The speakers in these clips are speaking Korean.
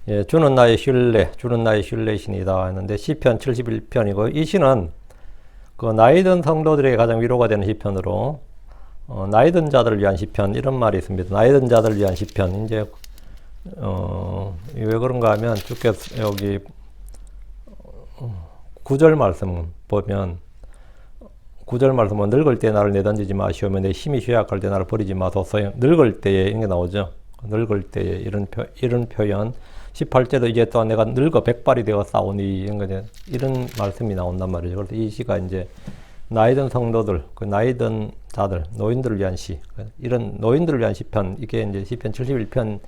예, 주는 나의 신뢰, 주는 나의 신뢰신이다 했는데 시편 71편이고 이 시는 그 나이 든 성도들에게 가장 위로가 되는 시편으로 나이 든 자들을 위한 시편 이런 말이 있습니다. 나이 든 자들을 위한 시편. 이제 왜 그런가 하면 주께서 여기 9절 말씀 보면 9절 말씀은 늙을 때 나를 내던지지 마시오며 내 힘이 쇠약할 때 나를 버리지 마소서. 늙을 때에 이런 게 나오죠. 늙을 때에 이런 표현. 18절도 이제 또한 내가 늙어 백발이 되어 싸우니 이런 말씀이 나온단 말이죠. 그래서 이 시가 이제 나이 든 성도들, 그 나이 든 자들, 노인들을 위한 시, 이런 노인들을 위한 시편, 이게 이제 시편 71편의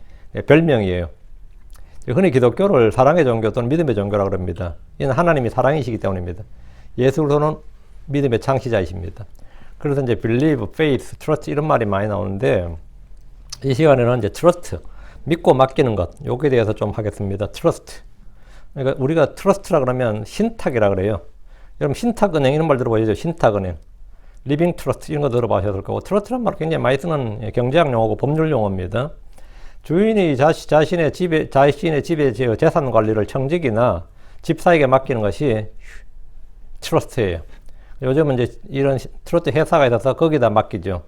별명이에요. 흔히 기독교를 사랑의 종교 또는 믿음의 종교라고 합니다. 이는 하나님이 사랑이시기 때문입니다. 예수 그리스도는 믿음의 창시자이십니다. 그래서 이제 believe, faith, trust 이런 말이 많이 나오는데 이 시간에는 이제 trust, 믿고 맡기는 것, 여기에 대해서 좀 하겠습니다. trust. 그러니까 우리가 trust라 그러면 신탁이라 그래요. 여러분 신탁은행 이런 말 들어보셨죠? 신탁은행. living trust 이런 거 들어보셨을 거고 trust란 말 굉장히 많이 쓰는 경제학 용어고 법률 용어입니다. 주인이 자신의 집에 재산 관리를 청직이나 집사에게 맡기는 것이 트러스트예요. 요즘은 이제 이런 트러스트 회사가 있어서 거기다 맡기죠.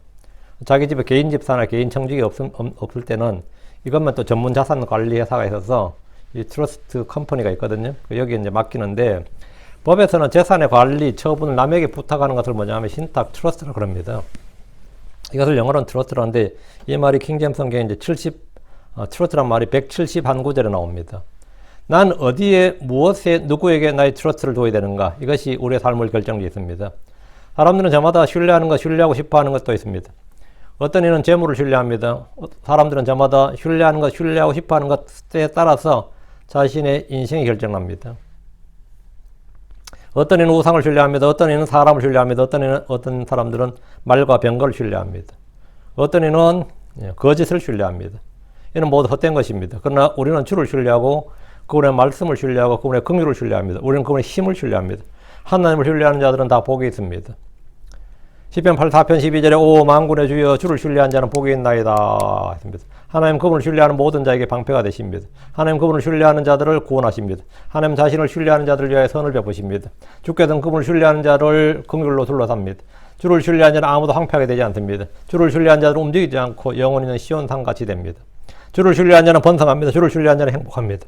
자기 집에 개인 집사나 개인 청직이 없을 때는 이것만 또 전문 자산 관리 회사가 있어서 이 트러스트 컴퍼니가 있거든요. 여기에 이제 맡기는데 법에서는 재산의 관리, 처분을 남에게 부탁하는 것을 뭐냐면 신탁 트러스트라고 그럽니다. 이것을 영어로는 트러스트라고 하는데 이 말이 킹제임스 성경에 이제 트러스트란 말이 171구절에 나옵니다. 난 어디에 무엇에 누구에게 나의 트러스트를 둬야 되는가? 이것이 우리의 삶을 결정짓습니다. 사람들은 저마다 신뢰하는 것, 신뢰하고 싶어하는 것도 있습니다. 어떤 이는 재물을 신뢰합니다. 사람들은 저마다 신뢰하는 것, 신뢰하고 싶어하는 것에 따라서 자신의 인생이 결정납니다. 어떤 이는 우상을 신뢰합니다. 어떤 이는 사람을 신뢰합니다. 어떤 사람들은 말과 병거를 신뢰합니다. 어떤 이는 거짓을 신뢰합니다. 이는 모두 헛된 것입니다. 그러나 우리는 주를 신뢰하고 그분의 말씀을 신뢰하고 그분의 긍휼을 신뢰합니다. 우리는 그분의 힘을 신뢰합니다. 하나님을 신뢰하는 자들은 다 복이 있습니다. 시편 84편 12절에 오 만군의 주여 주를 신뢰한 자는 복이 있나이다 했습니다. 하나님 그분을 신뢰하는 모든 자에게 방패가 되십니다. 하나님 그분을 신뢰하는 자들을 구원하십니다. 하나님 자신을 신뢰하는 자들을 위하여 선을 베푸십니다. 주께서는 그분을 신뢰하는 자를 긍휼로 둘러쌉니다. 주를 신뢰한 자는 아무도 황폐하게 되지 않습니다. 주를 신뢰한 자들은 움직이지 않고 영원히 있는 시온산같이 됩니다. 주를 신뢰한 자는 번성합니다. 주를 신뢰한 자는 행복합니다.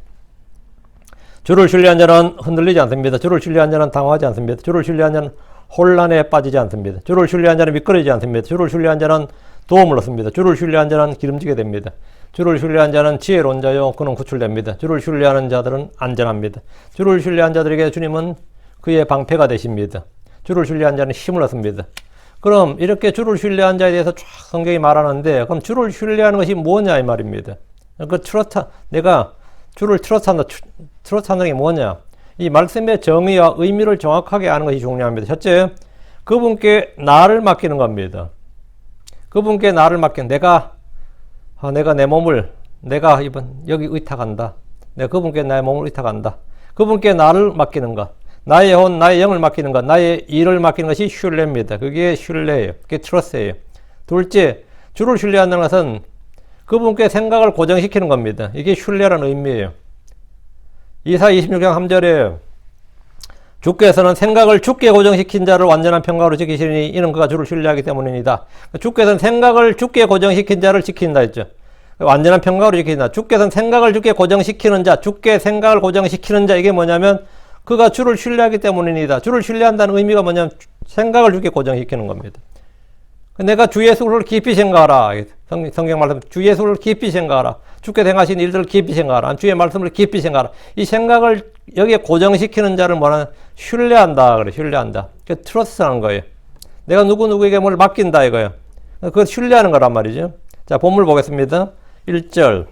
주를 신뢰한 자는 흔들리지 않습니다. 주를 신뢰한 자는 당황하지 않습니다. 주를 신뢰한 자는 혼란에 빠지지 않습니다. 주를 신뢰한 자는 미끄러지지 않습니다. 주를 신뢰한 자는 도움을 얻습니다. 주를 신뢰한 자는 기름지게 됩니다. 주를 신뢰한 자는 지혜로운 자요 그는 구출됩니다. 주를 신뢰하는 자들은 안전합니다. 주를 신뢰한 자들에게 주님은 그의 방패가 되십니다. 주를 신뢰한 자는 힘을 얻습니다. 그럼 이렇게 주를 신뢰한 자에 대해서 쫙 성경이 말하는데 그럼 주를 신뢰하는 것이 뭐냐 이 말입니다. 내가 주를 트러스트한다는 게 뭐냐? 이 말씀의 정의와 의미를 정확하게 아는 것이 중요합니다. 첫째, 그분께 나를 맡기는 겁니다. 그분께 나를 맡기는 내가 내 몸을 내가 여기 의탁한다. 내가 그분께 나의 몸을 의탁한다. 그분께 나를 맡기는 것. 나의 혼, 나의 영을 맡기는 것, 나의 일을 맡기는 것이 신뢰입니다. 그게 신뢰예요. 그게 트러스트예요. 둘째, 주를 신뢰한다는 것은 그분께 생각을 고정시키는 겁니다. 이게 신뢰라는 의미예요. 이사야 26장 3절에 주께서는 생각을 주께 고정시킨 자를 완전한 평강으로 지키시니 이는 그가 주를 신뢰하기 때문입니다. 주께서는 생각을 주께 고정시킨 자를 지킨다 했죠. 완전한 평강으로 지킨다. 주께서는 생각을 주께 고정시키는 자, 주께 생각을 고정시키는 자 이게 뭐냐면 그가 주를 신뢰하기 때문입니다. 주를 신뢰한다는 의미가 뭐냐면 생각을 주께 고정시키는 겁니다. 내가 주 예수를 깊이 생각하라. 성경 말씀 주 예수를 깊이 생각하라. 주께 행하신 일들을 깊이 생각하라. 주의 말씀을 깊이 생각하라. 이 생각을 여기에 고정시키는 자를 뭐라 신뢰한다 그래. 신뢰한다. 그 트러스트라는 거예요. 내가 누구에게 뭘 맡긴다 이거예요. 그걸 신뢰하는 거란 말이죠. 자, 본문 보겠습니다. 1절.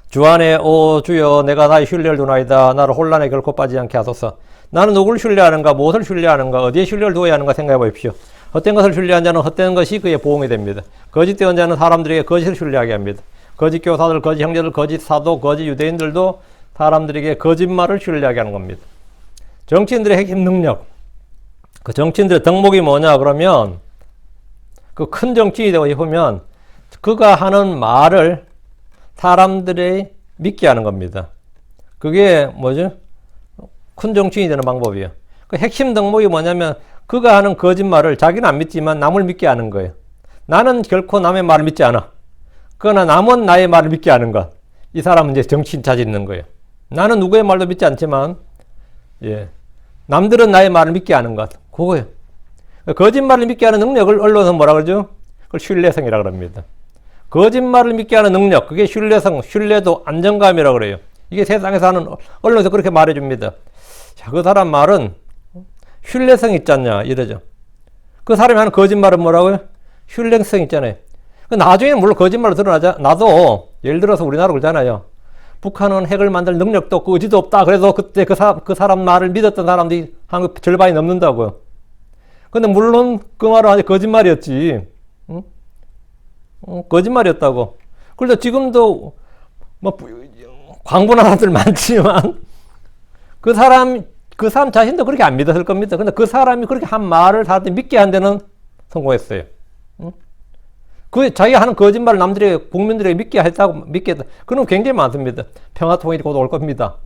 주 안에 오 주여 내가 나의 신뢰를 두나이다. 나를 혼란에 결코 빠지지 않게 하소서. 나는 누구를 신뢰하는가, 무엇을 신뢰하는가, 어디에 신뢰를 두어야 하는가 생각해 보십시오. 헛된 것을 신뢰한 자는 헛된 것이 그의 보응이 됩니다. 거짓된 자는 사람들에게 거짓을 신뢰하게 합니다. 거짓 교사들, 거짓 형제들, 거짓 사도, 거짓 유대인들도 사람들에게 거짓말을 신뢰하게 하는 겁니다. 정치인들의 핵심 능력, 그 정치인들의 덕목이 뭐냐 그러면 그 큰 정치인이 되고 싶으면 그가 하는 말을 사람들의 믿게 하는 겁니다. 그게 뭐죠? 큰 정치인이 되는 방법이에요. 그 핵심 덕목이 뭐냐면 그가 하는 거짓말을 자기는 안 믿지만 남을 믿게 하는 거예요. 나는 결코 남의 말을 믿지 않아. 그러나 남은 나의 말을 믿게 하는 것. 이 사람은 이제 정치인 자질 있는 거예요. 나는 누구의 말도 믿지 않지만 남들은 나의 말을 믿게 하는 것. 그거예요. 거짓말을 믿게 하는 능력을 언론은 뭐라 그러죠? 그걸 신뢰성이라고 합니다. 거짓말을 믿게 하는 능력, 그게 신뢰성, 신뢰도, 안정감이라고 그래요. 이게 세상에서 하는, 언론에서 그렇게 말해줍니다. 자, 그 사람 말은 신뢰성 있지 않냐, 이러죠. 그 사람이 하는 거짓말은 뭐라고요? 신뢰성 있잖아요. 나중에는 물론 거짓말로 드러나자, 나도, 예를 들어서 우리나라 그러잖아요. 북한은 핵을 만들 능력도 없고 의지도 없다. 그래서 그때 그 사람 말을 믿었던 사람들이 한국 절반이 넘는다고요. 근데 물론 그 말은 아직 거짓말이었지. 응? 거짓말이었다고. 그래서 지금도 뭐 광분한 사람들 많지만 그 사람 자신도 그렇게 안 믿었을 겁니다. 근데 그 사람이 그렇게 한 말을 사람들이 믿게 한 데는 성공했어요. 응? 그 자기가 하는 거짓말을 남들에게 국민들에게 믿게 했다. 그런 거 굉장히 많습니다. 평화 통일이 곧 올 겁니다.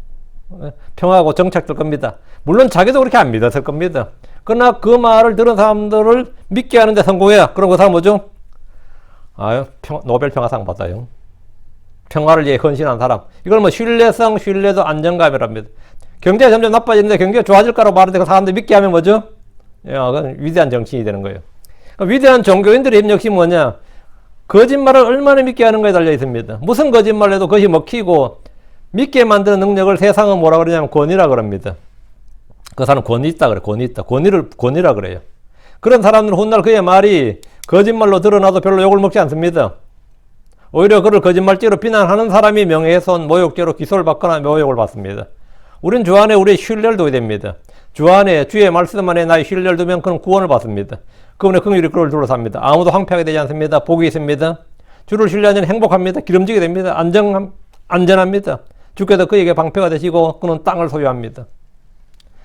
평화하고 정착될 겁니다. 물론 자기도 그렇게 안 믿었을 겁니다. 그러나 그 말을 들은 사람들을 믿게 하는데 성공해야. 그럼 그 사람 뭐죠? 노벨 평화상 받아요. 평화를 위해 헌신한 사람. 이걸 뭐 신뢰성, 신뢰도, 안정감이랍니다. 경제가 점점 나빠지는데 경제가 좋아질 거라고 말하는데 그 사람들 믿게 하면 뭐죠? 그건 위대한 정치인이 되는 거예요. 그러니까 위대한 종교인들의 힘 역시 뭐냐? 거짓말을 얼마나 믿게 하는가에 달려 있습니다. 무슨 거짓말을 해도 그것이 먹히고 믿게 만드는 능력을 세상은 뭐라 그러냐면 권위라 그럽니다. 그 사람 권위 있다 그래. 권위 있다. 권위라 그래요. 그런 사람들은 훗날 그의 말이 거짓말로 드러나도 별로 욕을 먹지 않습니다. 오히려 그를 거짓말죄로 비난하는 사람이 명예훼손, 모욕죄로 기소를 받거나 모욕을 받습니다. 우린 주 안에 우리의 신뢰를 둬야 됩니다. 주 안에 주의 말씀 안에 나의 신뢰를 두면 그는 구원을 받습니다. 그분의 긍휼이 그를 둘러쌉니다. 아무도 황폐하게 되지 않습니다. 복이 있습니다. 주를 신뢰하면 행복합니다. 기름지게 됩니다. 안전합니다. 주께서 그에게 방패가 되시고 그는 땅을 소유합니다.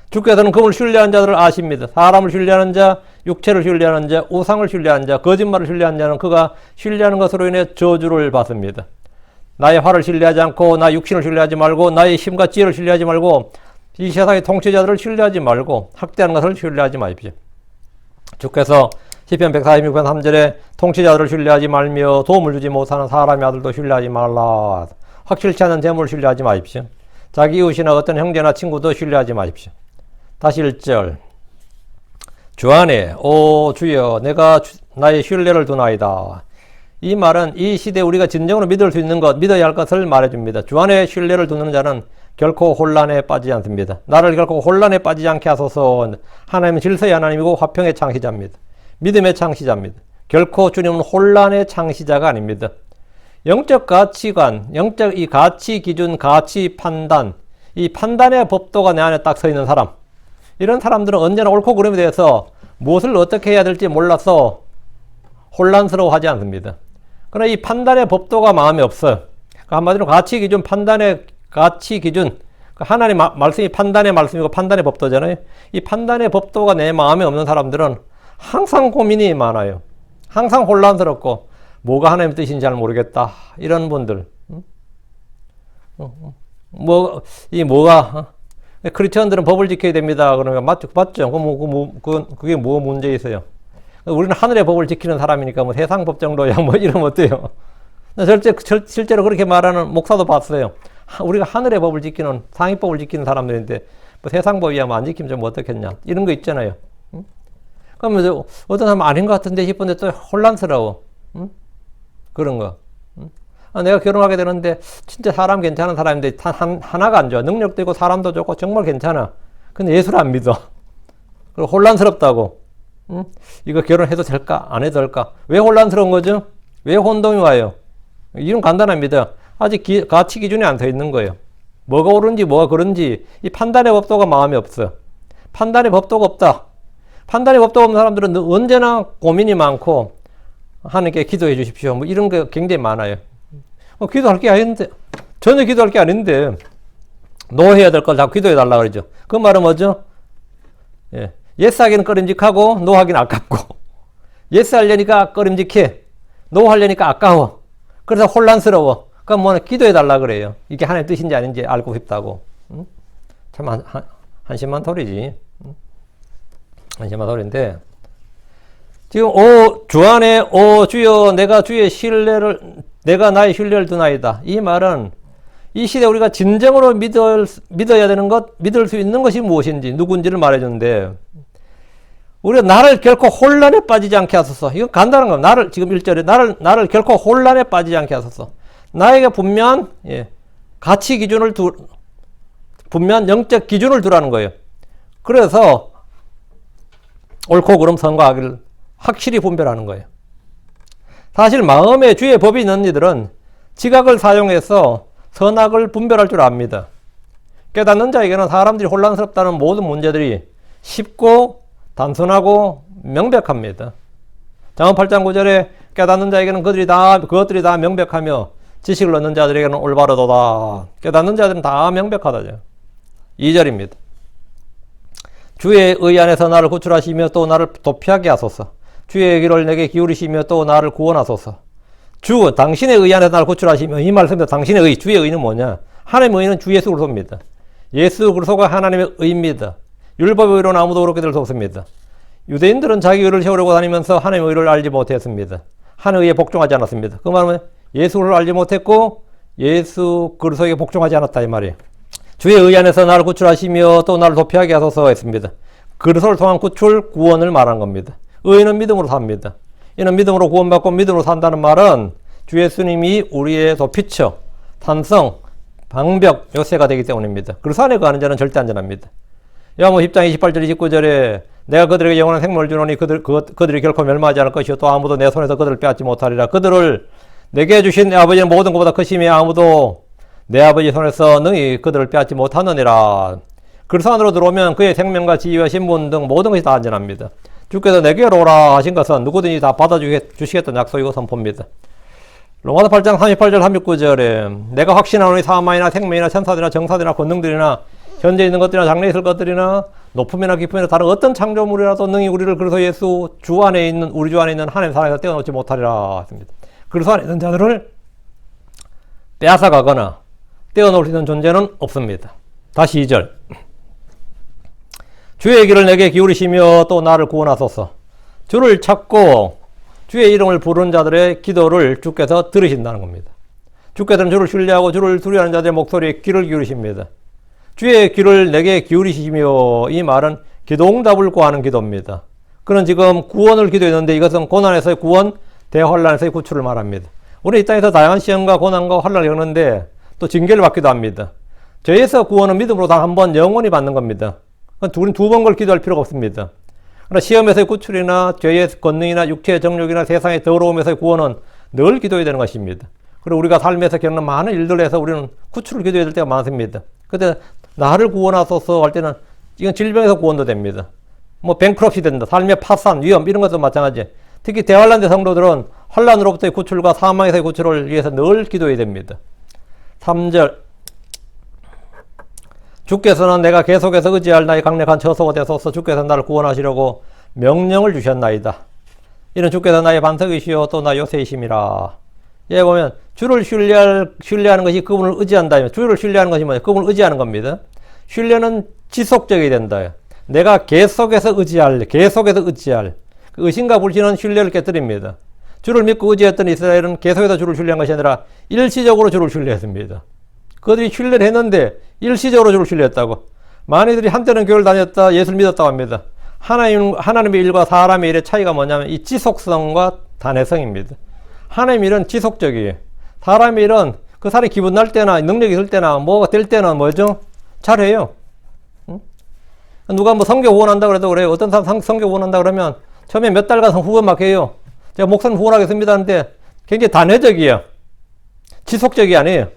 주께서는 그분을 신뢰한 자들을 아십니다. 사람을 신뢰하는 자, 육체를 신뢰하는 자, 우상을 신뢰하는 자, 거짓말을 신뢰하는 자는 그가 신뢰하는 것으로 인해 저주를 받습니다. 나의 화를 신뢰하지 않고 나의 육신을 신뢰하지 말고 나의 힘과 지혜를 신뢰하지 말고 이 세상의 통치자들을 신뢰하지 말고 학대하는 것을 신뢰하지 마십시오. 주께서 시편 146편 3절에 통치자들을 신뢰하지 말며 도움을 주지 못하는 사람의 아들도 신뢰하지 말라. 확실치 않은 재물을 신뢰하지 마십시오. 자기 이웃이나 어떤 형제나 친구도 신뢰하지 마십시오. 다시 1절. 주 안에 오 주여 내가 나의 신뢰를 두나이다. 이 말은 이 시대에 우리가 진정으로 믿을 수 있는 것, 믿어야 할 것을 말해줍니다. 주 안에 신뢰를 두는 자는 결코 혼란에 빠지지 않습니다. 나를 결코 혼란에 빠지지 않게 하소서. 하나님은 질서의 하나님이고 화평의 창시자입니다. 믿음의 창시자입니다. 결코 주님은 혼란의 창시자가 아닙니다. 영적 가치관, 영적 이 가치 기준, 가치 판단, 이 판단의 법도가 내 안에 딱 서 있는 사람. 이런 사람들은 언제나 옳고 그름에 대해서 무엇을 어떻게 해야 될지 몰라서 혼란스러워하지 않습니다. 그러나 이 판단의 법도가 마음에 없어요. 그러니까 한마디로 가치 기준, 판단의 가치 기준, 하나님 말씀이 판단의 말씀이고 판단의 법도잖아요. 이 판단의 법도가 내 마음에 없는 사람들은 항상 고민이 많아요. 항상 혼란스럽고 뭐가 하나님의 뜻인지 잘 모르겠다. 이런 분들. 크리스천들은 법을 지켜야 됩니다. 그러니까 맞죠? 그게 뭐 문제 있어요? 우리는 하늘의 법을 지키는 사람이니까 뭐 세상 법 정도야 뭐 이러면 어때요? 실제로 그렇게 말하는 목사도 봤어요. 우리가 하늘의 법을 지키는 상위법을 지키는 사람들인데 뭐 세상 법이야 뭐 안 지키면 좀 어떻겠냐 이런 거 있잖아요. 그러면 어떤 사람 아닌 것 같은데 싶은데 또 혼란스러워. 그런 거. 내가 결혼하게 되는데 진짜 사람 괜찮은 사람인데 하나가 안 좋아. 능력도 있고 사람도 좋고 정말 괜찮아. 근데 예수를 안 믿어. 그리고 혼란스럽다고. 이거 결혼해도 될까? 안 해도 될까? 왜 혼란스러운 거죠? 왜 혼동이 와요? 이유는 간단합니다. 아직 가치 기준이 안 서 있는 거예요. 뭐가 옳은지 뭐가 그런지 이 판단의 법도가 마음에 없어. 판단의 법도가 없다. 판단의 법도가 없는 사람들은 언제나 고민이 많고 하나님께 기도해 주십시오. 뭐 이런 게 굉장히 많아요. 기도할 게 아닌데 전혀 기도할 게 아닌데 노해야 될 걸 자꾸 기도해 달라 그러죠. 그 말은 뭐죠? 예스 하기는 꺼림직하고 노 하기는 아깝고 예스 하려니까 꺼림직해 노 하려니까 아까워. 그래서 혼란스러워. 그럼 뭐 기도해 달라 그래요. 이게 하나님 뜻인지 아닌지 알고 싶다고. 참 한심한 소리지. 한심한 소리인데 지금 주 안에 주여 내가 내가 나의 신뢰를 두나이다. 이 말은 이 시대 우리가 진정으로 믿어야 되는 것, 믿을 수 있는 것이 무엇인지 누군지를 말해주는데 우리가 나를 결코 혼란에 빠지지 않게 하소서. 이건 간단한 겁니다. 지금 1절에 나를 결코 혼란에 빠지지 않게 하소서. 나에게 분명한 가치 기준을 분명한 영적 기준을 두라는 거예요. 그래서 옳고 그름 선과 악을 확실히 분별하는 거예요. 사실 마음에 주의 법이 있는 이들은 지각을 사용해서 선악을 분별할 줄 압니다. 깨닫는 자에게는 사람들이 혼란스럽다는 모든 문제들이 쉽고 단순하고 명백합니다. 잠언 8장 9절에 깨닫는 자에게는 그것들이 다 명백하며 지식을 얻는 자들에게는 올바르도다. 깨닫는 자들은 다 명백하다죠. 2절입니다. 주의 의 안에서 나를 구출하시며 또 나를 도피하게 하소서. 주의 길을 내게 기울이시며 또 나를 구원하소서. 당신의 의 안에서 나를 구출하시며 이 말씀에서 당신의 의, 주의 의는 뭐냐? 하나님의 의는 주 예수 그리스도입니다. 예수 그리스도가 하나님의 의입니다. 율법의 의로는 아무도 그렇게 될 수 없습니다. 유대인들은 자기 의를 세우려고 다니면서 하나님의 의를 알지 못했습니다. 하나님의 의에 복종하지 않았습니다. 그 말은 예수 그리스도를 알지 못했고 예수 그리스도에게 복종하지 않았다 이 말이에요. 주의 의 안에서 나를 구출하시며 또 나를 도피하게 하소서 했습니다. 그리스도를 통한 구출, 구원을 말한 겁니다. 의인은 믿음으로 삽니다. 이는 믿음으로 구원받고 믿음으로 산다는 말은 주 예수님이 우리의 도피처, 탄성, 방벽, 요새가 되기 때문입니다. 그리스도 안에 거하는 자는 절대 안전합니다. 요한복음 10장 28절 29절에 내가 그들에게 영원한 생명을 주노니 그들이 결코 멸망하지 않을 것이요 또 아무도 내 손에서 그들을 빼앗지 못하리라. 그들을 내게 주신 내 아버지는 모든 것보다 크시며 아무도 내 아버지 손에서 능히 그들을 빼앗지 못하느니라. 그리스도 안으로 들어오면 그의 생명과 지위와 신분 등 모든 것이 다 안전합니다. 주께서 내게로 오라 하신 것은 누구든지 다 받아주시겠다는 약속이고 선포입니다. 로마서 8장 38절 39절에 내가 확신하노니 사망이나 생명이나 천사들이나 정사들이나 권능들이나 현재 있는 것들이나 장래 있을 것들이나 높음이나 깊음이나 다른 어떤 창조물이라도 능히 우리를 그리스도 예수 주 안에 있는 우리 주 안에 있는 하나님 사랑에서 떼어놓지 못하리라 했습니다. 그리스도 안에 있는 자들을 빼앗아가거나 떼어놓을 수 있는 존재는 없습니다. 다시 2절 주의 길을 내게 기울이시며 또 나를 구원하소서. 주를 찾고 주의 이름을 부르는 자들의 기도를 주께서 들으신다는 겁니다. 주께서는 주를 신뢰하고 주를 두려워하는 자들의 목소리에 귀를 기울이십니다. 주의 귀를 내게 기울이시며 이 말은 기도응답을 구하는 기도입니다. 그는 지금 구원을 기도했는데 이것은 고난에서의 구원, 대환란에서의 구출을 말합니다. 우리 이 땅에서 다양한 시험과 고난과 환란을 겪는데 또 징계를 받기도 합니다. 죄에서 구원은 믿음으로 단 한 번 영원히 받는 겁니다. 우리는 두 번 걸 기도할 필요가 없습니다. 그러나 시험에서의 구출이나 죄의 권능이나 육체의 정욕이나 세상의 더러움에서의 구원은 늘 기도해야 되는 것입니다. 그리고 우리가 삶에서 겪는 많은 일들에서 우리는 구출을 기도해야 될 때가 많습니다. 그때 나를 구원하소서 할 때는 이건 질병에서 구원도 됩니다. 뭐 뱅크럽시 된다, 삶의 파산, 위험 이런 것도 마찬가지. 특히 대환란대 성도들은 환란으로부터의 구출과 사망에서의 구출을 위해서 늘 기도해야 됩니다. 3절 주께서는 내가 계속해서 의지할 나의 강력한 처소가 되소서. 주께서 나를 구원하시려고 명령을 주셨나이다. 이는 주께서 나의 반석이시요 또 나의 요새이심이라. 예 보면 주를 신뢰하는 것이 그분을 의지한다. 주를 신뢰하는 것이 뭐냐? 그분을 의지하는 겁니다. 신뢰는 지속적이 된다. 내가 계속해서 의지할. 그 의심과 불신은 신뢰를 깨뜨립니다. 주를 믿고 의지했던 이스라엘은 계속해서 주를 신뢰한 것이 아니라 일시적으로 주를 신뢰했습니다. 그들이 신뢰를 했는데 일시적으로 주를 신뢰했다고. 많은 이들이 한때는 교회를 다녔다 예수를 믿었다고 합니다. 하나님의 일과 사람의 일의 차이가 뭐냐면 이 지속성과 단회성입니다. 하나님의 일은 지속적이에요. 사람의 일은 그 사람이 기분 날 때나 능력이 있을 때나 뭐가 될 때는 뭐죠? 잘해요. 응? 누가 뭐 성교 후원한다 그래도 그래요. 어떤 사람 성교 후원한다 그러면 처음에 몇 달간 후원 막 해요. 제가 목사님 후원하겠습니다 하는데 굉장히 단회적이에요. 지속적이 아니에요.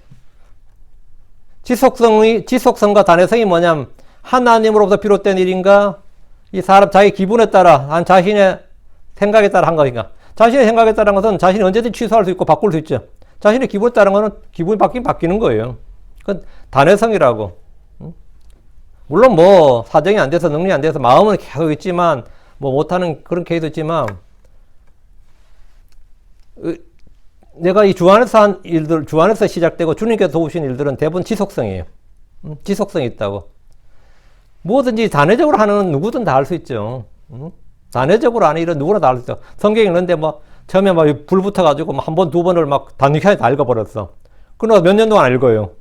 지속성과 단회성이 뭐냐면 하나님으로부터 비롯된 일인가 이 사람 자기 기분에 따라 한 자신의 생각에 따라 한 것인가. 자신의 생각에 따른 것은 자신이 언제든지 취소할 수 있고 바꿀 수 있죠. 자신의 기분에 따른 것은 기분이 바뀌는 거예요. 그건 단회성이라고. 물론 뭐 사정이 안 돼서 능력이 안 돼서 마음은 계속 있지만 뭐 못하는 그런 케이스도 있지만 내가 이 주 안에서 한 일들, 주 안에서 시작되고 주님께서 도우신 일들은 대부분 지속성이에요. 지속성이 있다고. 뭐든지 단회적으로 하는 누구든 다 할 수 있죠. 단회적으로 하는 일은 누구나 다 할 수 있죠. 성경에 있는데 뭐 처음에 막 불 붙어가지고 한 번, 두 번을 막 단축하게 다 읽어버렸어. 그러나 몇 년 동안 읽어요.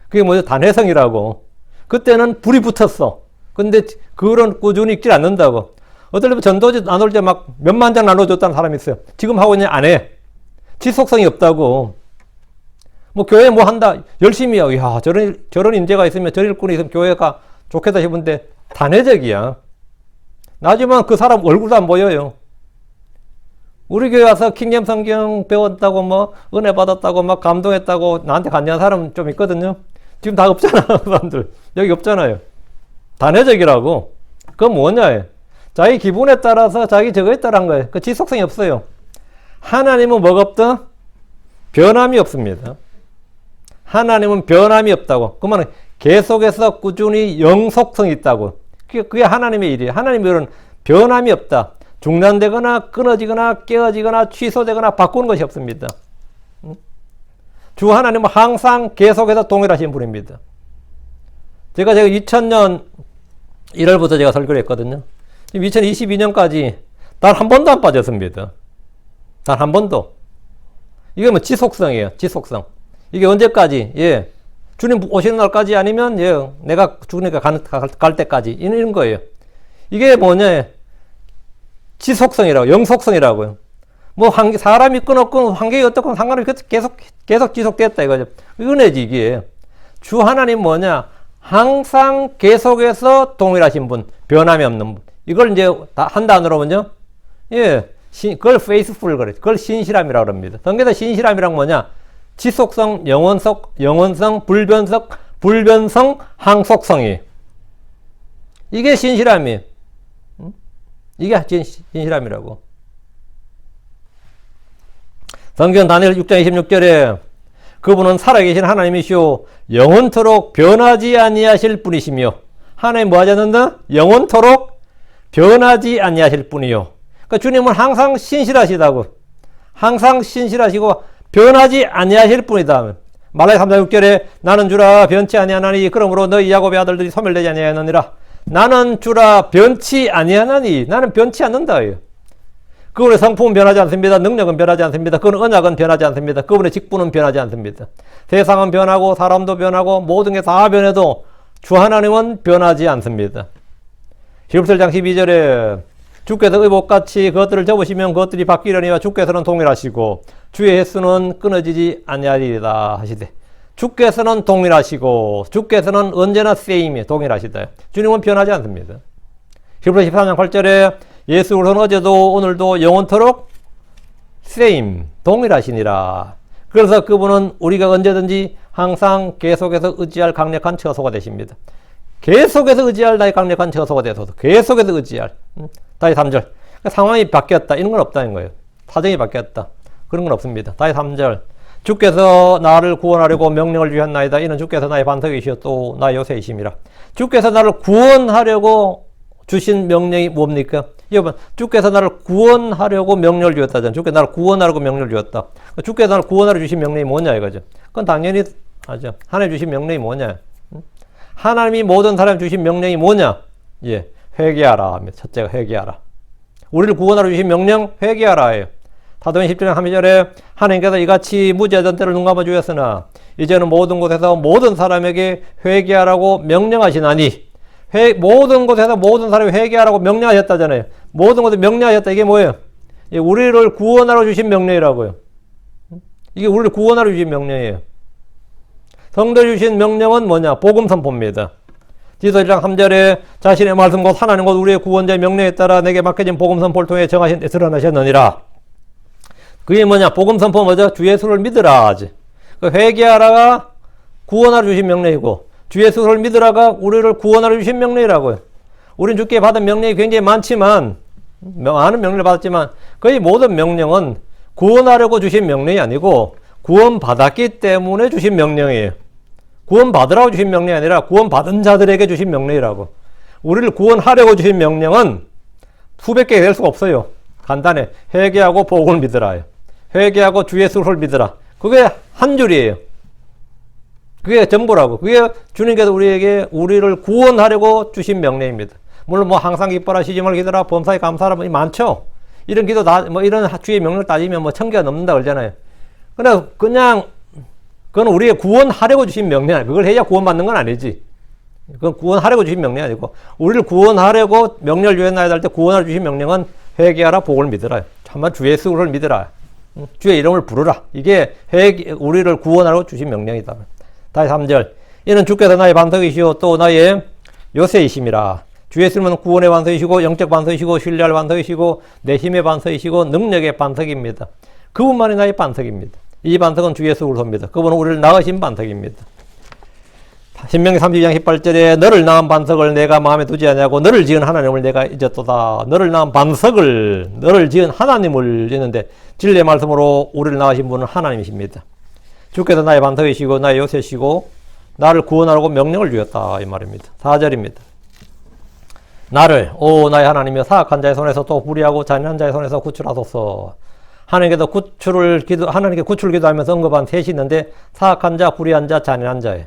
그게 뭐죠? 단회성이라고. 그때는 불이 붙었어. 근데 그런 꾸준히 읽질 않는다고. 어떨 때 전도지 나눌 때 막 몇만 장 나눠줬다는 사람이 있어요. 지금 하고 있냐? 안 해. 지속성이 없다고. 뭐 교회 뭐 한다. 열심히 하고. 야, 저런 인재가 있으면 저런 일꾼이 있으면 교회가 좋겠다 싶은데 단회적이야. 나지만 그 사람 얼굴도 안 보여요. 우리 교회 와서 킹잼 성경 배웠다고 뭐 은혜 받았다고 막 감동했다고 나한테 간증한 사람 좀 있거든요. 지금 다 없잖아. 사람들 여기 없잖아요. 단회적이라고. 그건 뭐냐? 자기 기분에 따라서 자기 저거에 따른 거예요. 그 지속성이 없어요. 하나님은 뭐가 없다? 변함이 없습니다. 하나님은 변함이 없다고. 그러면 계속해서 꾸준히 영속성이 있다고. 그게 하나님의 일이에요. 하나님의 일은 변함이 없다. 중단되거나 끊어지거나 깨어지거나 취소되거나 바꾸는 것이 없습니다. 주 하나님은 항상 계속해서 동일하신 분입니다. 제가 2000년 1월부터 제가 설교를 했거든요. 지금 2022년까지 단 한 번도 안 빠졌습니다. 단 한 번도. 이게 뭐 지속성이에요. 지속성. 이게 언제까지? 예. 주님 오시는 날까지 아니면 예, 내가 주님과 갈 때까지 이런 거예요. 이게 뭐냐? 지속성이라고, 영속성이라고요. 뭐 사람이 끊었건 환경이 어떻건 상관없이 계속 지속됐다 이거죠. 은혜지 이게. 주 하나님 뭐냐? 항상 계속해서 동일하신 분, 변함이 없는 분. 이걸 이제 한 단어로 뭐죠? 예, 그걸 faithful 그래. 그걸 신실함이라고 합니다. 성경에서 신실함이란 뭐냐? 지속성, 영원성, 불변성, 항속성이. 이게 신실함이에요. 이게 신실함이라고. 성경 다니엘 6장 26절에 그분은 살아계신 하나님이시오 영원토록 변하지 아니하실 분이시며 하나님 뭐 하지 않는다? 영원토록 변하지 아니하실 분이요. 그러니까 주님은 항상 신실하시다고. 항상 신실하시고 변하지 아니하실 분이다. 말라기 3장 6절에 나는 주라 변치 아니하나니 그러므로 너희 야곱의 아들들이 소멸되지 아니하느니라. 나는 주라 변치 아니하나니 나는 변치 않는다. 그분의 성품은 변하지 않습니다. 능력은 변하지 않습니다. 그분의 언약은 변하지 않습니다. 그분의 직분은 변하지 않습니다. 세상은 변하고 사람도 변하고 모든 게 다 변해도 주 하나님은 변하지 않습니다. 히브리서 1장 12절에 주께서 의복같이 그것들을 접으시면 그것들이 바뀌려니와 주께서는 동일하시고 주의 횟수는 끊어지지 아니하리이다 하시되 주께서는 동일하시고 주께서는 언제나 same 동일하시다. 주님은 변하지 않습니다. 히브리서 13장 8절에 예수 그리스도는 어제도 오늘도 영원토록 same 동일하시니라. 그래서 그분은 우리가 언제든지 항상 계속해서 의지할 강력한 처소가 되십니다. 계속해서 의지할 나의 강력한 처소가 되소서. 계속해서 의지할. 다시 3절. 상황이 바뀌었다. 이런 건 없다는 거예요. 사정이 바뀌었다. 그런 건 없습니다. 다시 3절. 주께서 나를 구원하려고 명령을 주셨나이다. 이는 주께서 나의 반석이시오 또 나의 요새이심이라. 주께서 나를 구원하려고 주신 명령이 뭡니까? 여러분, 주께서 나를 구원하려고 명령을 주었다잖아요. 주께서 나를 구원하려고 명령을 주었다. 주께서 나를 구원하려 주신 명령이 뭐냐 이거죠. 그건 당연히 하죠. 하나님 주신 명령이 뭐냐? 하나님이 모든 사람 주신 명령이 뭐냐? 예, 회개하라 합니다. 첫째가 회개하라. 우리를 구원하러 주신 명령 회개하라예요. 사도행 10장 32절에 하나님께서 이같이 무지하던 때를 눈감아 주셨으나 이제는 모든 곳에서 모든 사람에게 회개하라고 명령하시나니 모든 곳에서 모든 사람이 회개하라고 명령하셨다잖아요. 모든 곳에 명령하셨다. 이게 뭐예요? 우리를 구원하러 주신 명령이라고요. 이게 우리를 구원하러 주신 명령이에요. 성도 주신 명령은 뭐냐? 복음 선포입니다. 디도서 1장 3절에 자신의 말씀 곧 하나님 곧 우리의 구원자의 명령에 따라 내게 맡겨진 복음 선포를 통해 정하신 데 드러나셨느니라. 그게 뭐냐? 복음 선포 뭐죠? 주 예수를 믿으라 하지. 그 회개하라가 구원하러 주신 명령이고 주 예수를 믿으라가 우리를 구원하러 주신 명령이라고요. 우린 주께 받은 명령이 굉장히 많지만 많은 명령을 받았지만 거의 모든 명령은 구원하려고 주신 명령이 아니고 구원받았기 때문에 주신 명령이에요. 구원받으라고 주신 명령이 아니라 구원받은 자들에게 주신 명령이라고. 우리를 구원하려고 주신 명령은 수백 개가 될 수가 없어요. 간단해. 회개하고 복음을 믿으라요. 회개하고 주 예수를 믿으라. 그게 한 줄이에요. 그게 전부라고. 그게 주님께서 우리를 구원하려고 주신 명령입니다. 물론 뭐 항상 기뻐라, 쉬지 말고 기도하라, 범사에 감사하라, 뭐 많죠. 이런 기도 이런 주의 명령을 따지면 뭐 1000개가 넘는다 그러잖아요. 그냥 그건 우리의 구원하려고 주신 명령. 그걸 해야 구원받는 건 아니지. 그건 구원하려고 주신 명령이 아니고, 우리를 구원하려고 명령을 주셨나야 할 때 구원하려 주신 명령은 회개하라, 복을 믿으라. 참만 주 예수를 믿으라. 주의 이름을 부르라. 이게 우리를 구원하려고 주신 명령이다. 다시 3절. 이는 주께서 나의 반석이시오 또 나의 요새이심이라. 주 예수님은 구원의 반석이시고 영적 반석이시고 신뢰할 반석이시고 내 힘의 반석이시고 능력의 반석입니다. 그분만이 나의 반석입니다. 이 반석은 주 예수 그리스도입니다. 그분은 우리를 낳으신 반석입니다. 신명기 32장 18절에 너를 낳은 반석을 내가 마음에 두지 않냐고 너를 지은 하나님을 내가 잊었도다. 너를 낳은 반석을 너를 지은 하나님을 잊는데 진리의 말씀으로 우리를 낳으신 분은 하나님이십니다. 주께서 나의 반석이시고 나의 요새시고 나를 구원하라고 명령을 주셨다 이 말입니다. 4절입니다. 나를 나의 하나님이여 사악한 자의 손에서 또 불의하고 잔인한 자의 손에서 구출하소서. 하나님께 구출을 기도하면서 언급한 셋이 있는데 사악한 자, 불의한 자, 잔인한 자예요.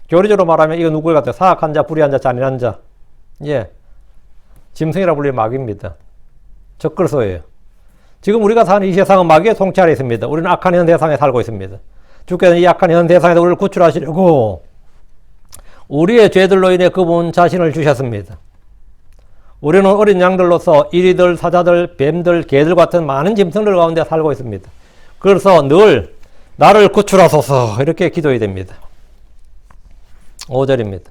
교리적으로 말하면 이거 누구의 같아요? 사악한 자, 불의한 자, 잔인한 자. 예, 짐승이라 불리는 마귀입니다. 적그리스도예요. 지금 우리가 사는 이 세상은 마귀의 통치 아래 있습니다. 우리는 악한 현 세상에 살고 있습니다. 주께서는 이 악한 현 세상에서 우리를 구출하시려고 우리의 죄들로 인해 그분 자신을 주셨습니다. 우리는 어린 양들로서 이리들, 사자들, 뱀들, 개들 같은 많은 짐승들 가운데 살고 있습니다. 그래서 늘 나를 구출하소서 이렇게 기도해야 됩니다. 5절입니다.